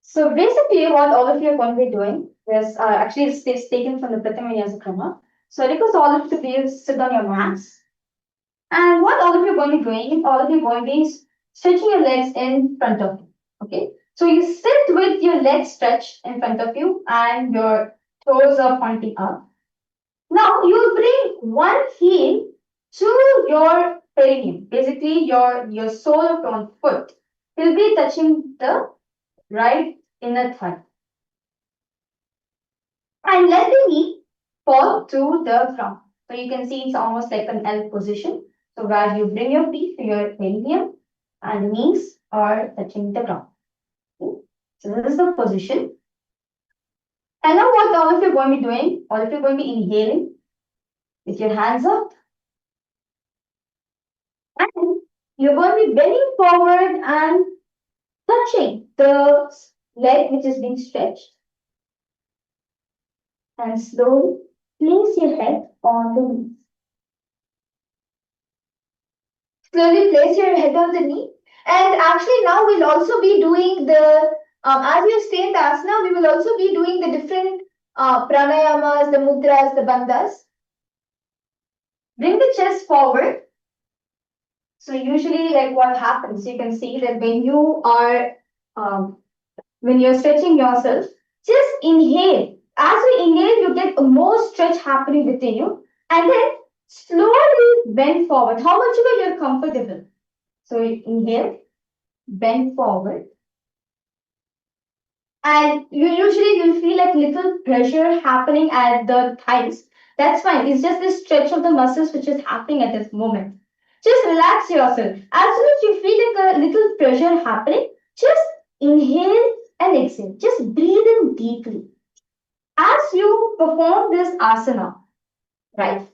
So basically, what all of you are going to be doing is actually it's taken from the Pratama Vinyasa Krama. So I request all of you to please sit on your mats. And what all of you are going to be doing, all of you are going to be stretching your legs in front of you. Okay. So you sit with your legs stretched in front of you and your toes are pointing up. Now you bring one heel to your perineum. Basically, your sole of your foot will be touching the right inner thigh. And let the knee fall to the ground. So you can see it's almost like an L position. So where you bring your feet to your perineum and the knees are touching the ground. Okay. So this is the position. And now what all of you are going to be doing, all of you are going to be inhaling with your hands up. And you're going to be bending forward and touching the leg which is being stretched. And slowly place your head on the knees. Slowly place your head on the knee. And actually, now we'll also be doing as you stay in the asana, we will also be doing the different pranayamas, the mudras, the bandhas. Bring the chest forward. So usually, like what happens, you can see that when you're stretching yourself, just inhale. As you inhale, you get more stretch happening within you, and then slowly bend forward. How much ever you're comfortable. So you inhale, bend forward, and you'll feel like little pressure happening at the thighs. That's fine. It's just the stretch of the muscles which is happening at this moment. Just relax yourself. As soon as you feel like a little pressure happening, just inhale and exhale. Just breathe in deeply. As you perform this asana, right?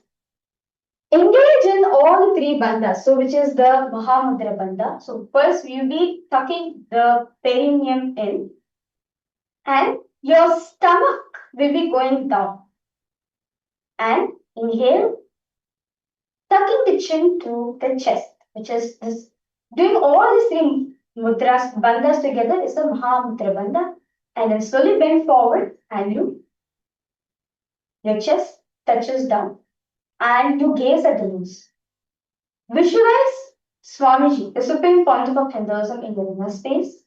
Engage in all three bandhas, so which is the Mahamudra bandha. So first we'll be tucking the perineum in, and your stomach will be going down. And inhale, tucking the chin to the chest, which is this. Doing all these three mudras, bandhas together is the Mahamudra bandha. And then slowly bend forward and your chest touches down and you gaze at the loose. Visualize Swamiji, the supreme point of Hinduism in the inner space.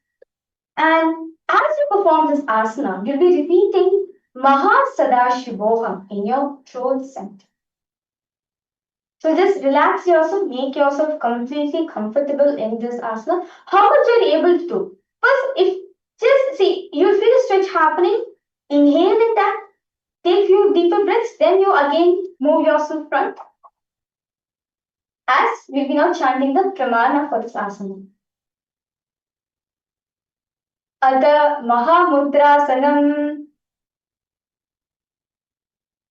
And as you perform this asana, you'll be repeating Mahasadashivoham in your throat center. So just relax yourself, make yourself completely comfortable in this asana. How much you're able to do. First, if just see, you feel a stretch happening, inhale in that, take few deeper breaths, then you again move yourself front. As we'll be now chanting the pramana for this asana. Ada Mahamudrasanam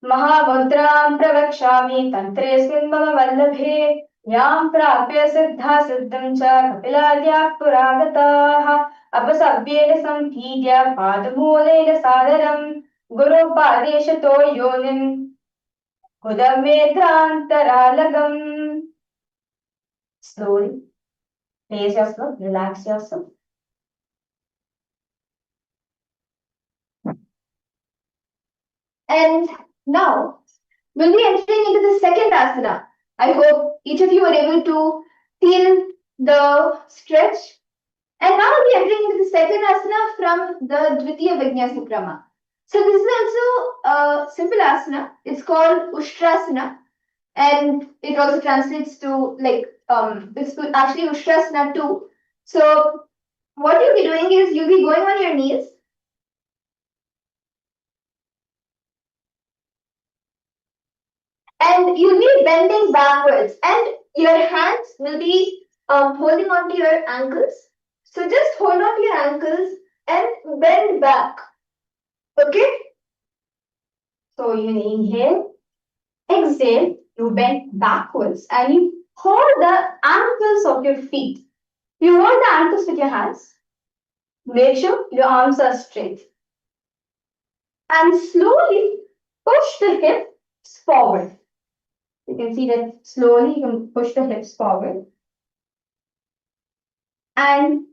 Mahamudram Pravakshami Tantresmin Mama Vallabhe Yam Prapya Siddha Siddham Cha Kapiladya Puragataha Apasavyena Samhidya Padamulena Sadaram Guru Padeshato Yonim Kudamedrantara Lagam. Slowly, pace yourself, relax yourself. And now we'll be entering into the second asana. I hope each of you are able to feel the stretch. And now we'll be entering into the second asana from the Dvitiya Vinyasa Krama. So this is also a simple asana. It's called Ushtrasana, and it also translates to it's actually Ushtrasana too. So what you'll be doing is you'll be going on your knees. And you'll be bending backwards, and your hands will be holding onto your ankles. So just hold on to your ankles and bend back. Okay? So you inhale, exhale, you bend backwards and you hold the ankles of your feet. You hold the ankles with your hands. Make sure your arms are straight. And slowly push the hips forward. You can see that slowly you can push the hips forward. And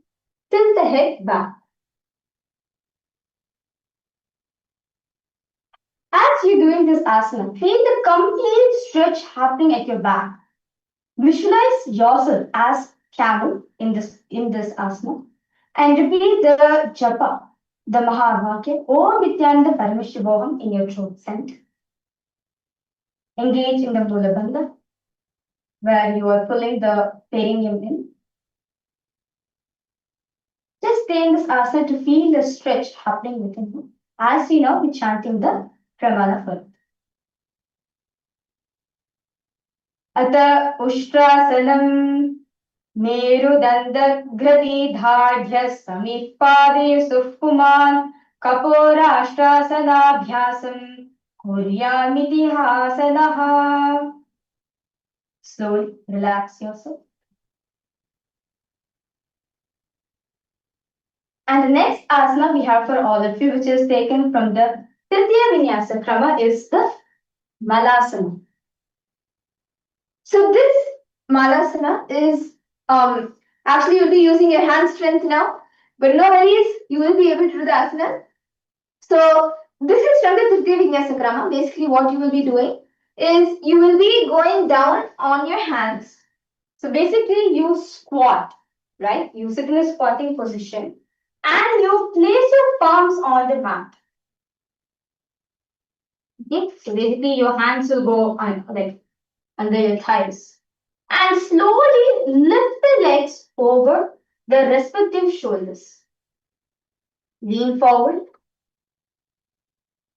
tilt the head back. As you're doing this asana, feel the complete stretch happening at your back. Visualize yourself as camel in this asana and repeat the japa, the Mahavakya, Om Nithyananda Paramashivoham in your throat center. Engage in the Mula Bandha, where you are pulling the perineum in. Just stay in this asana to feel the stretch happening within you. As you know, we're chanting the Pramana first. Ata Ushtrasanam मेरुदण्डग्रतिधाढ्यः समीपादे सुपुमान् कपोराष्ट्रासनाभ्यासं कुर्यामितिहासनः. Slowly relax yourself. And the next asana we have for all of you, which is taken from the Tritiya Vinyasa Krama, is the Malasana. So this Malasana is actually you'll be using your hand strength now, but no worries, you will be able to do the asana. So this is from the Tritiya Vinyasa Krama. Basically, what you will be doing is you will be going down on your hands. So basically, you squat, right? You sit in a squatting position and you place your palms on the mat. Okay, so basically, your hands will go on, like under your thighs. And slowly lift the legs over the respective shoulders. Lean forward.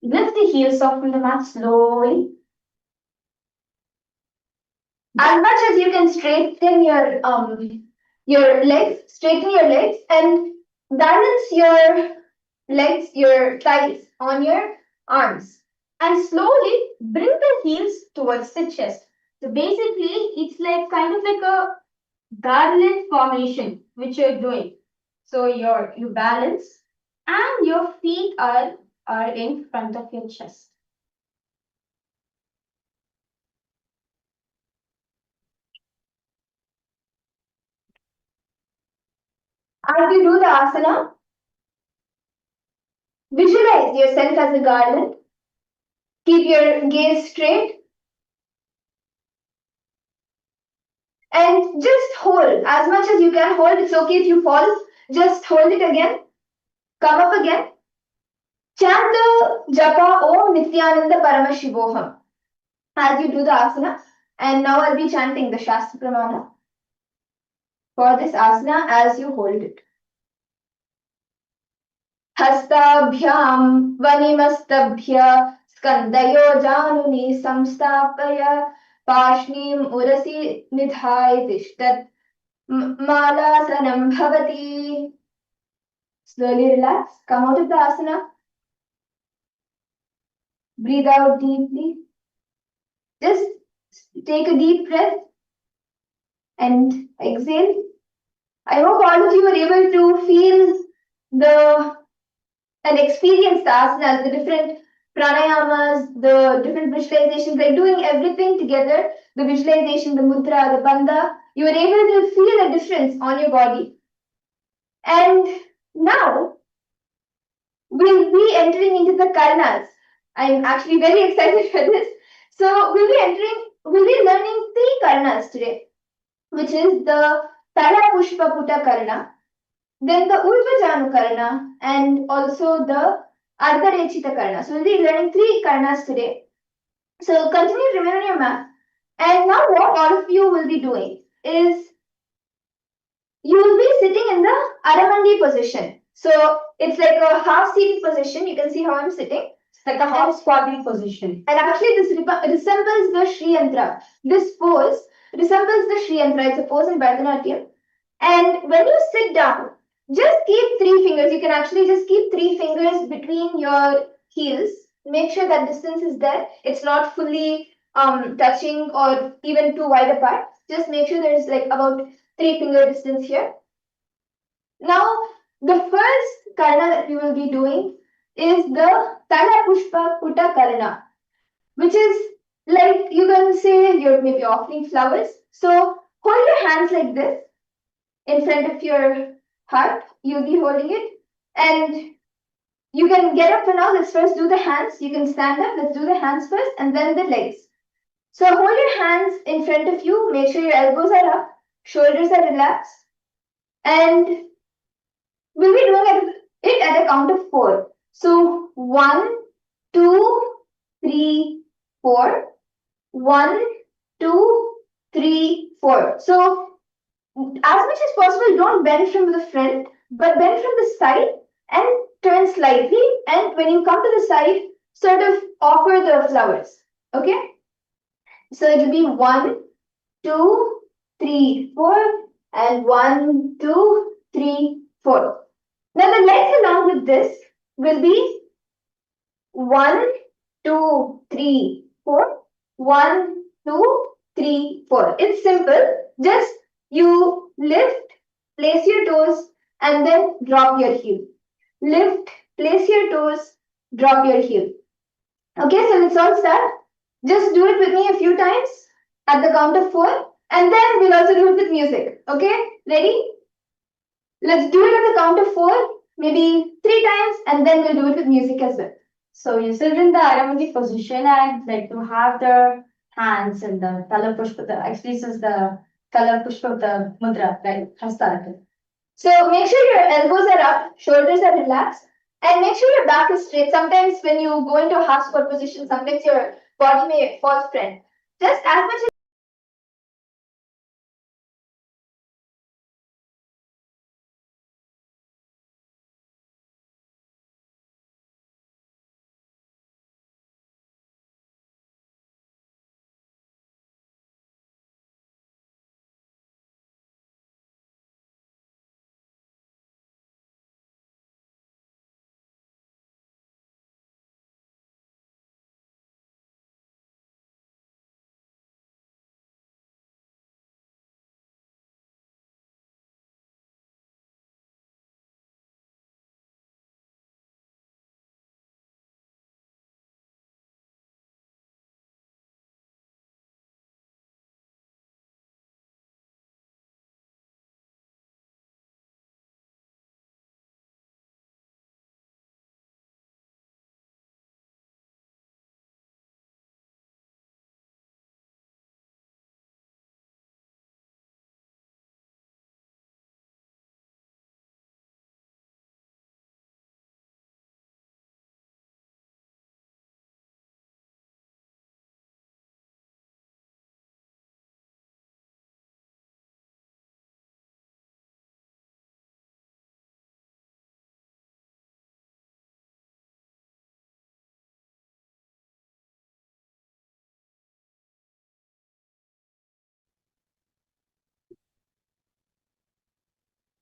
Lift the heels off from the mat slowly. As much as you can straighten your legs, straighten your legs and balance your legs, your thighs on your arms. And slowly bring the heels towards the chest. So basically, it's like kind of like a garland formation which you're doing. So you balance and your feet are in front of your chest. As you do the asana, visualize yourself as a garland. Keep your gaze straight. And just hold as much as you can hold. It's okay if you fall. Just hold it again. Come up again. Chant the japa Om Nithyananda Paramashivoham as you do the asana. And now I'll be chanting the Shastra Pramana for this asana as you hold it. Hastabhyam Vanimastabhya Skandayo Januni Samstapaya Pashnim Urasi Nidhai Tishtat Malasanam Bhavati. Slowly relax. Come out of the asana. Breathe out deeply. Just take a deep breath and exhale. I hope all of you are able to feel and experience the asanas, the different pranayamas, the different visualizations, like doing everything together, the visualization, the mudra, the bandha, You were able to feel a difference on your body. And now we'll be entering into the karnas. I'm actually very excited for this. So we'll be learning three karnas today, which is the Parapushpa Puta Karna, then the Urvajanu Karna, and also the Ardharechita Karna. So we'll be learning three karnas today. So continue to remember your map. And now what all of you will be doing is you will be sitting in the Aramandi position. So it's like a half seated position. You can see how I'm sitting. It's like a half squatting position. And actually this resembles the Sri Yantra. This pose resembles the Sri Yantra. It's a pose in Bharatanatyam. And when you sit down, just keep three fingers. You can actually just keep three fingers between your heels. Make sure that distance is there. It's not fully touching or even too wide apart. Just make sure there is like about 3 finger distance here. Now, the first karna that we will be doing is the Tala Pushpa Puta Karna, which is like you can say you're maybe offering flowers. So hold your hands like this in front of your heart. You'll be holding it, and you can get up for now. Let's first do the hands. You can stand up. Let's do the hands first, and then the legs. So hold your hands in front of you. Make sure your elbows are up, shoulders are relaxed, and we'll be doing it at a count of 4. So 1, 2, 3, 4. 1, 2, 3, 4. So as much as possible, don't bend from the front, but bend from the side and turn slightly. And when you come to the side, sort of offer the flowers. Okay? So it will be 1, 2, 3, 4, and 1, 2, 3, 4. Now the legs along with this will be 1, 2, 3, 4. 1, 2, 3, 4. It's simple. Just you lift, place your toes, and then drop your heel. Lift, place your toes, drop your heel. Okay, so let's all start. Just do it with me a few times at the count of 4, and then we'll also do it with music. Okay, ready? Let's do it at the count of 4, maybe 3 times, and then we'll do it with music as well. So you sit in the Aramandi position and like to have the hands and the Tala Pushpa, actually this is the Tala Pushpa, the mudra, right? Hasta. So make sure your elbows are up, shoulders are relaxed, and make sure your back is straight. Sometimes when you go into a half squat position, sometimes your body may fall front. Just as much as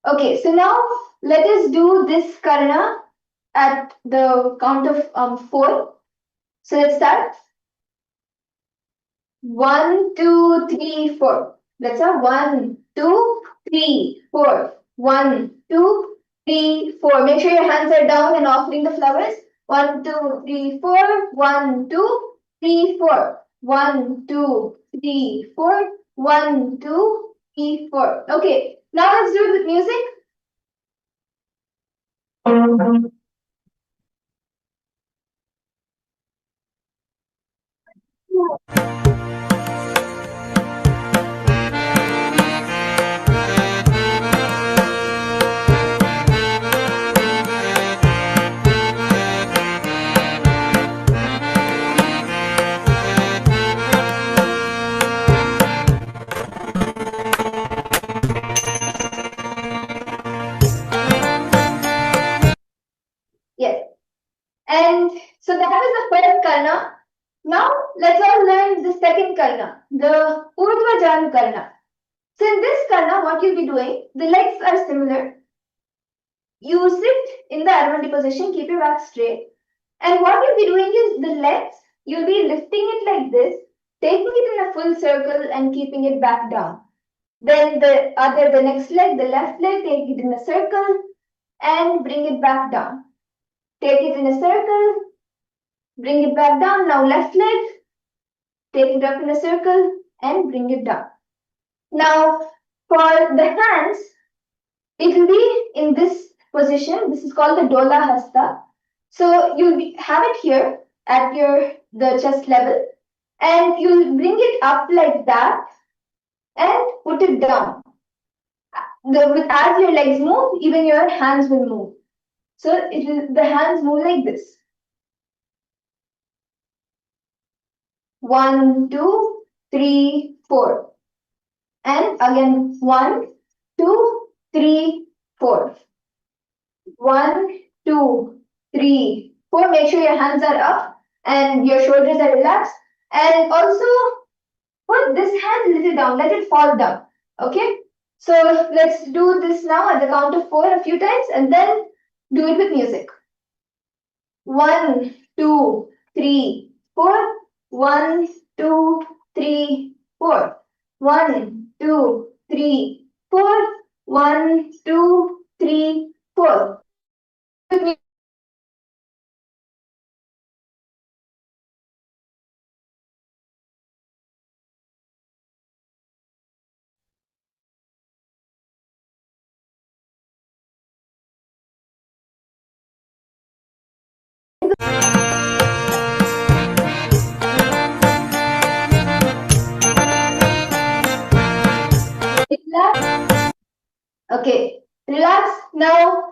okay, so now let us do this karna at the count of 4. So let's start. 1, 2, 3, 4. That's a 1, 2, 3, 4. 1, 2, 3, 4. Make sure your hands are down and offering the flowers. 1, 2, 3, 4. 1, 2, 3, 4. 1, 2, 3, 4. 1, 2, 3, 4. Okay, now let's do it with music. Yes. And so that was the first karna. Now let's all learn the second karna, the Urdhva Janu karna. So in this karna, what you'll be doing, the legs are similar. You sit in the Arvandi position, keep your back straight. And what you'll be doing is the legs, you'll be lifting it like this, taking it in a full circle and keeping it back down. Then the next leg, the left leg, take it in a circle and bring it back down. Take it in a circle, bring it back down. Now left leg, take it up in a circle and bring it down. Now for the hands, it will be in this position. This is called the Dola Hasta. So you'll have it here at the chest level, and you'll bring it up like that and put it down. As your legs move, even your hands will move. So the hands move like this. 1, 2, 3, 4. And again 1, 2, 3, 4. 1, 2, 3, 4. Make sure your hands are up and your shoulders are relaxed. And also put this hand a little down, let it fall down. Okay? So let's do this now at the count of 4 a few times and then do it with music. 1, 2, 3, 4. 1, 2, 3, 4. 1, 2, 3, 4. 1, 2, 3, 4. Relax. Okay, relax now.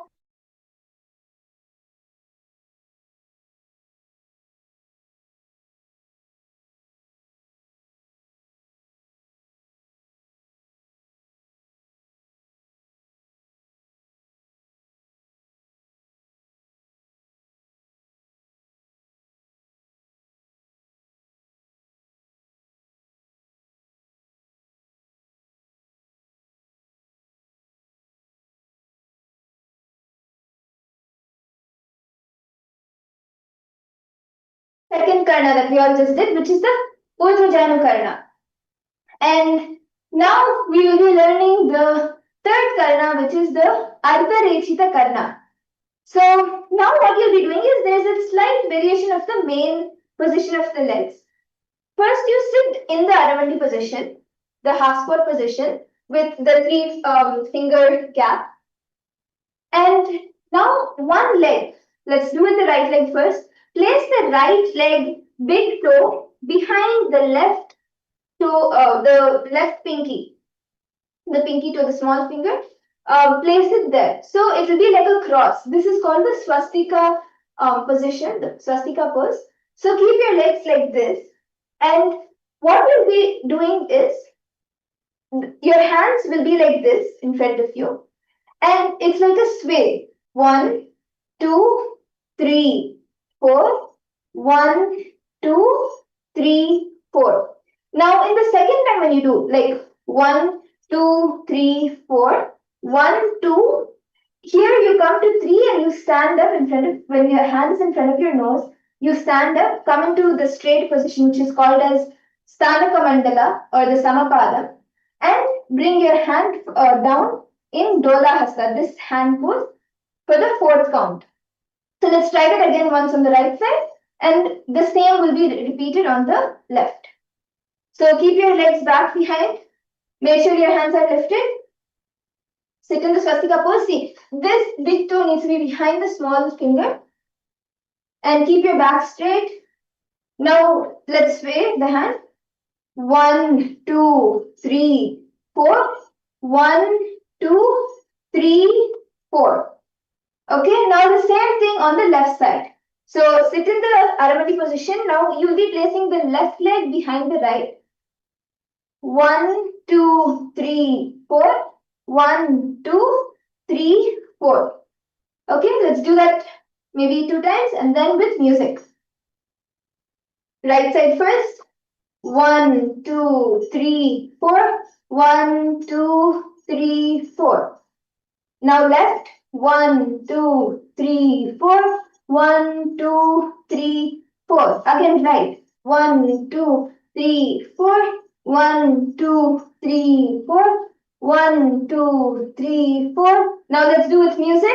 Second karna that we all just did, which is the Urdhva karna. And now we will be learning the third karna, which is the Ardharechita karna. So now what you'll be doing is there's a slight variation of the main position of the legs. First, you sit in the Aravandi position, the half squat position with the 3 finger gap. And now one leg, let's do it the right leg first. Place the right leg, big toe, behind the left toe, the left pinky, the pinky toe, the small finger. Place it there. So it will be like a cross. This is called the swastika position, the swastika pose. So keep your legs like this. And what we'll be doing is your hands will be like this in front of you. And it's like a sway. 1, 2, 3, 4. 1, 2, 3, 4. Now in the second time when you do like 1, 2, 3, 4. 1, 2. Here you come to 3 and you stand up in front of, when your hand is in front of your nose, you stand up, come into the straight position, which is called as Stanaka Mandala or the Samapada, and bring your hand down in Dola Hasta, this hand pose, for the fourth count. So let's try that again once on the right side, and the same will be repeated on the left. So keep your legs back behind, Make sure your hands are lifted. Sit in the swastika pose. See, this big toe needs to be behind the small finger. And keep your back straight. Now let's sway the hand. 1, 2, 3, 4. 1, 2, 3, 4. Okay, now the same thing on the left side. So sit in the Aramati position. Now you'll be placing the left leg behind the right. 1, 2, 3, 4. 1, 2, 3, 4. Okay, let's do that maybe 2 times and then with music. Right side first. 1, 2, 3, 4. 1, 2, 3, 4. Now left. 1, 2, 3, 4. 1, 2, 3, 4. Again right. 1, 2, 3, 4. 1, 2, 3, 4. 1, 2, 3, 4. Now let's do with music.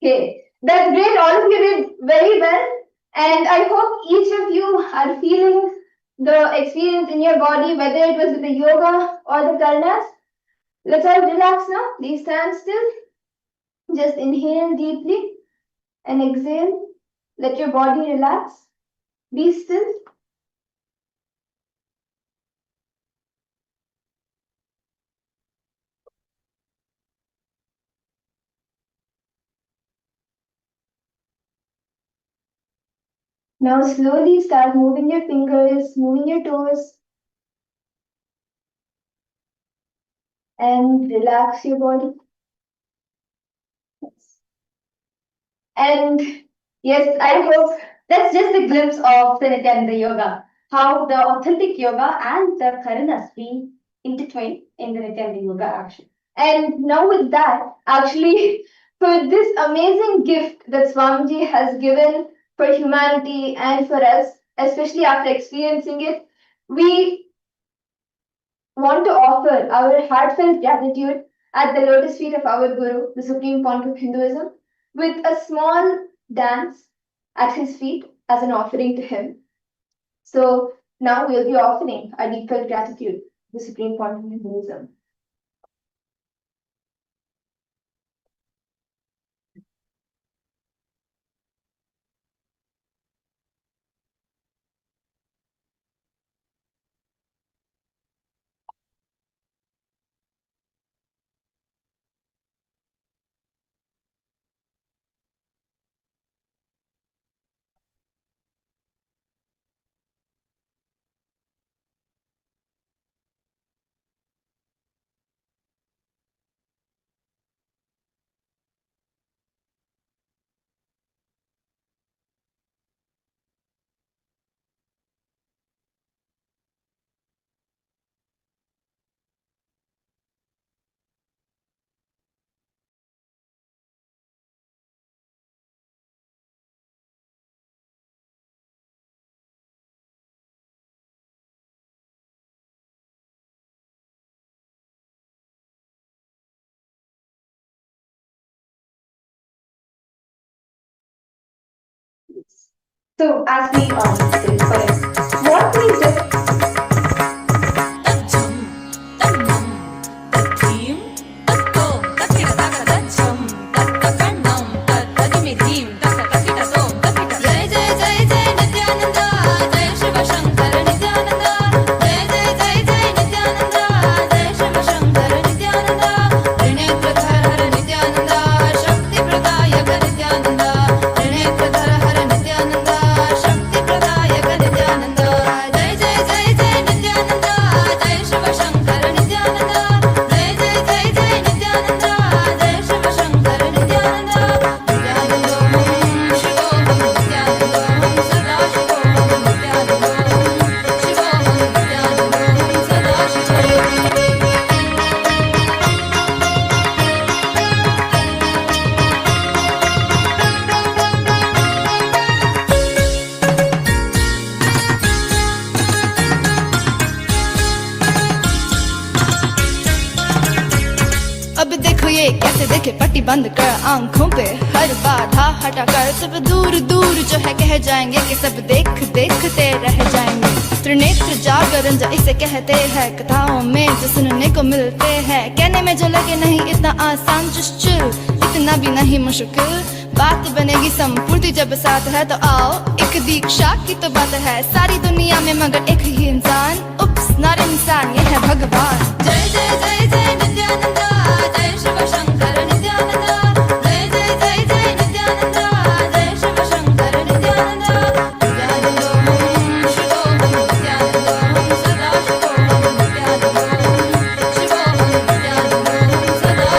Okay, that's great. All of you did very well. And I hope each of you are feeling the experience in your body, whether it was with the yoga or the karnas. Let's all relax now. Please stand still. Just inhale deeply and exhale. Let your body relax. Be still. Now slowly start moving your fingers, moving your toes, and relax your body. And yes, I hope that's just a glimpse of the Nithyananda yoga, how the authentic yoga and the karanas being intertwined in the Nithyananda yoga action. And now with that, actually, for this amazing gift that Swamiji has given for humanity and for us, especially after experiencing it, we want to offer our heartfelt gratitude at the lotus feet of our Guru, the Supreme Pontiff of Hinduism, with a small dance at his feet as an offering to him. So now we'll be offering our deepfelt gratitude to the Supreme Pontiff of Hinduism. So as we say, what we just कैसे देखे पट्टी बंद कर आंखों पे हर बाधा हटा कर सब दूर दूर जो है कह जाएंगे कि सब देख देखते रह जाएंगे। त्रिनेत्र जागरण जो इसे कहते हैं कथाओं में जो सुनने को मिलते हैं, कहने में जो लगे नहीं इतना आसान चुश्चुल इतना भी नहीं मुश्किल, बात बनेगी संपूर्ति जब साथ है तो आओ एक दीक्षा की तो बात है सारी दुनिया में मगर एक ही इंसान, उप्स नॉट इंसान ये है भगवान। जय जय जय जय नित्यानंदा जय शिव शंकर नित्यानंदा जय जय जय जय नित्यानंदा जय शिव शंकर नित्यानंदा नित्यानंदोहम शिवोहम नित्यानंदोहम सदा शिवोहम नित्यानंदोहम शिवोहम नित्यानंदोहम सदा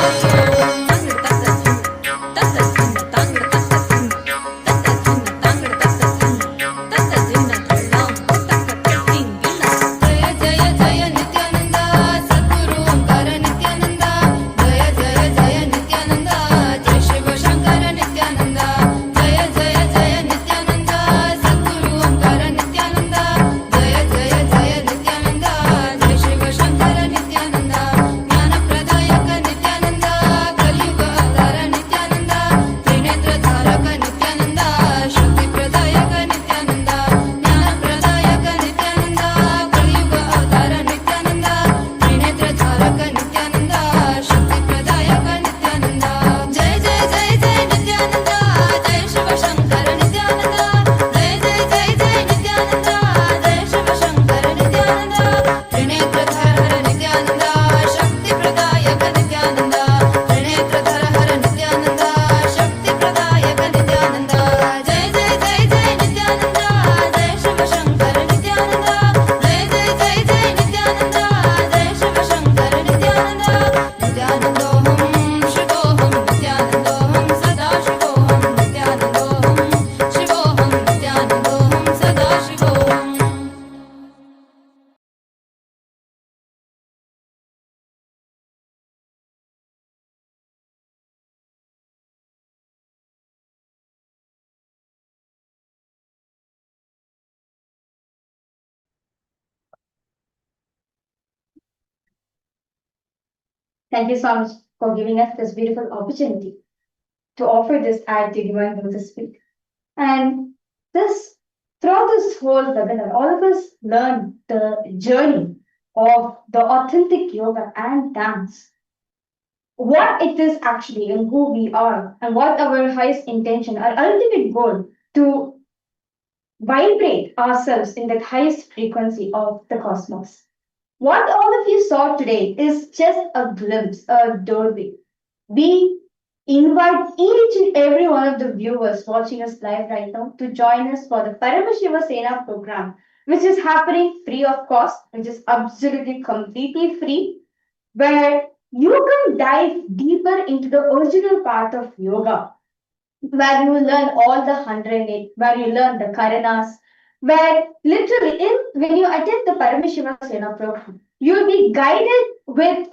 Thank you so much for giving us this beautiful opportunity to offer this ad to Divine Will to speak. And this, throughout this whole webinar, all of us learn the journey of the authentic yoga and dance, what it is actually and who we are, and what our highest intention, our ultimate goal to vibrate ourselves in that highest frequency of the cosmos. What all of you saw today is just a glimpse, a doorway. We invite each and every one of the viewers watching us live right now to join us for the Paramashiva Sena program, which is happening free of cost, which is absolutely completely free, where you can dive deeper into the original part of yoga, where you learn all the 108, where you learn the karanas, where literally when you attend the Paramashiva Sena program, you'll be guided with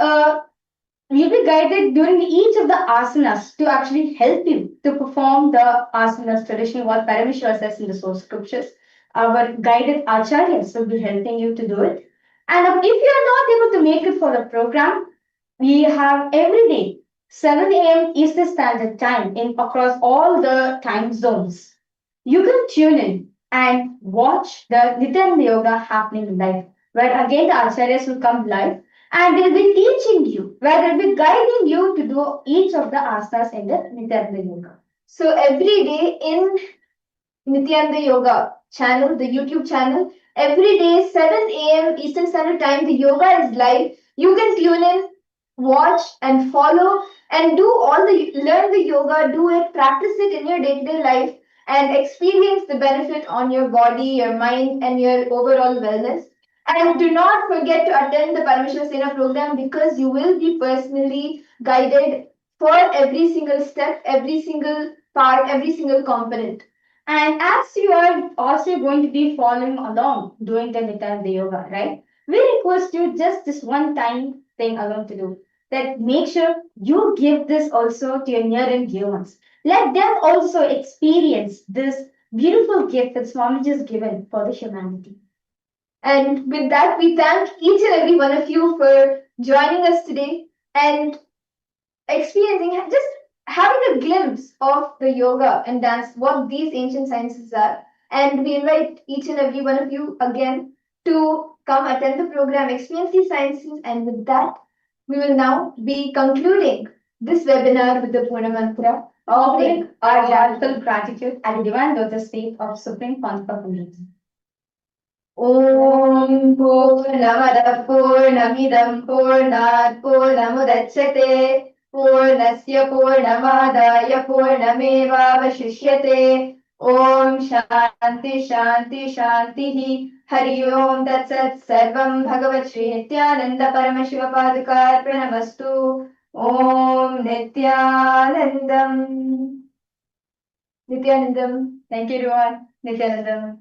you'll be guided during each of the asanas to actually help you to perform the asanas traditionally what Paramashiva says in the source scriptures. Our guided acharyas will be helping you to do it. And if you are not able to make it for the program, we have every day 7 a.m. Eastern Standard Time in across all the time zones. You can tune in and watch the Nithyananda Yoga happening live, where again the acharyas will come live and they'll be teaching you, where they'll be guiding you to do each of the asanas in the Nithyananda Yoga. So every day in Nithyananda Yoga channel, the YouTube channel, every day 7 a.m. Eastern Standard Time, the yoga is live. You can tune in, watch and follow and do all the learn the yoga, do it, practice it in your day-to-day life and experience the benefit on your body, your mind and your overall wellness. And do not forget to attend the Paramashiva Sena program because you will be personally guided for every single step, every single part, every single component. And as you are also going to be following along doing the Nithyananda Yoga, right? We request you just this one time thing alone to do. That make sure you give this also to your near and dear ones. Let them also experience this beautiful gift that Swamiji has given for the humanity. And with that, we thank each and every one of you for joining us today. And experiencing, just having a glimpse of the yoga and dance, what these ancient sciences are. And we invite each and every one of you again to come attend the program, experience these sciences. And with that, we will now be concluding this webinar with the Purna Mantra, offering our grateful gratitude at the divine lotus feet of Supreme Fount of India. Om Purnamada Purnamidam Purnat Purnamudachyate Purnasya Purnamadaya Purnamevavashishyate Om Shanti Shanti Shanti Hari Om Tat Sat Sarvam Bhagavat Shri Nithyananda Paramashiva Padukar Pranamastu Om Nithyanandam. Nithyanandam. Thank you, everyone. Nithyananda.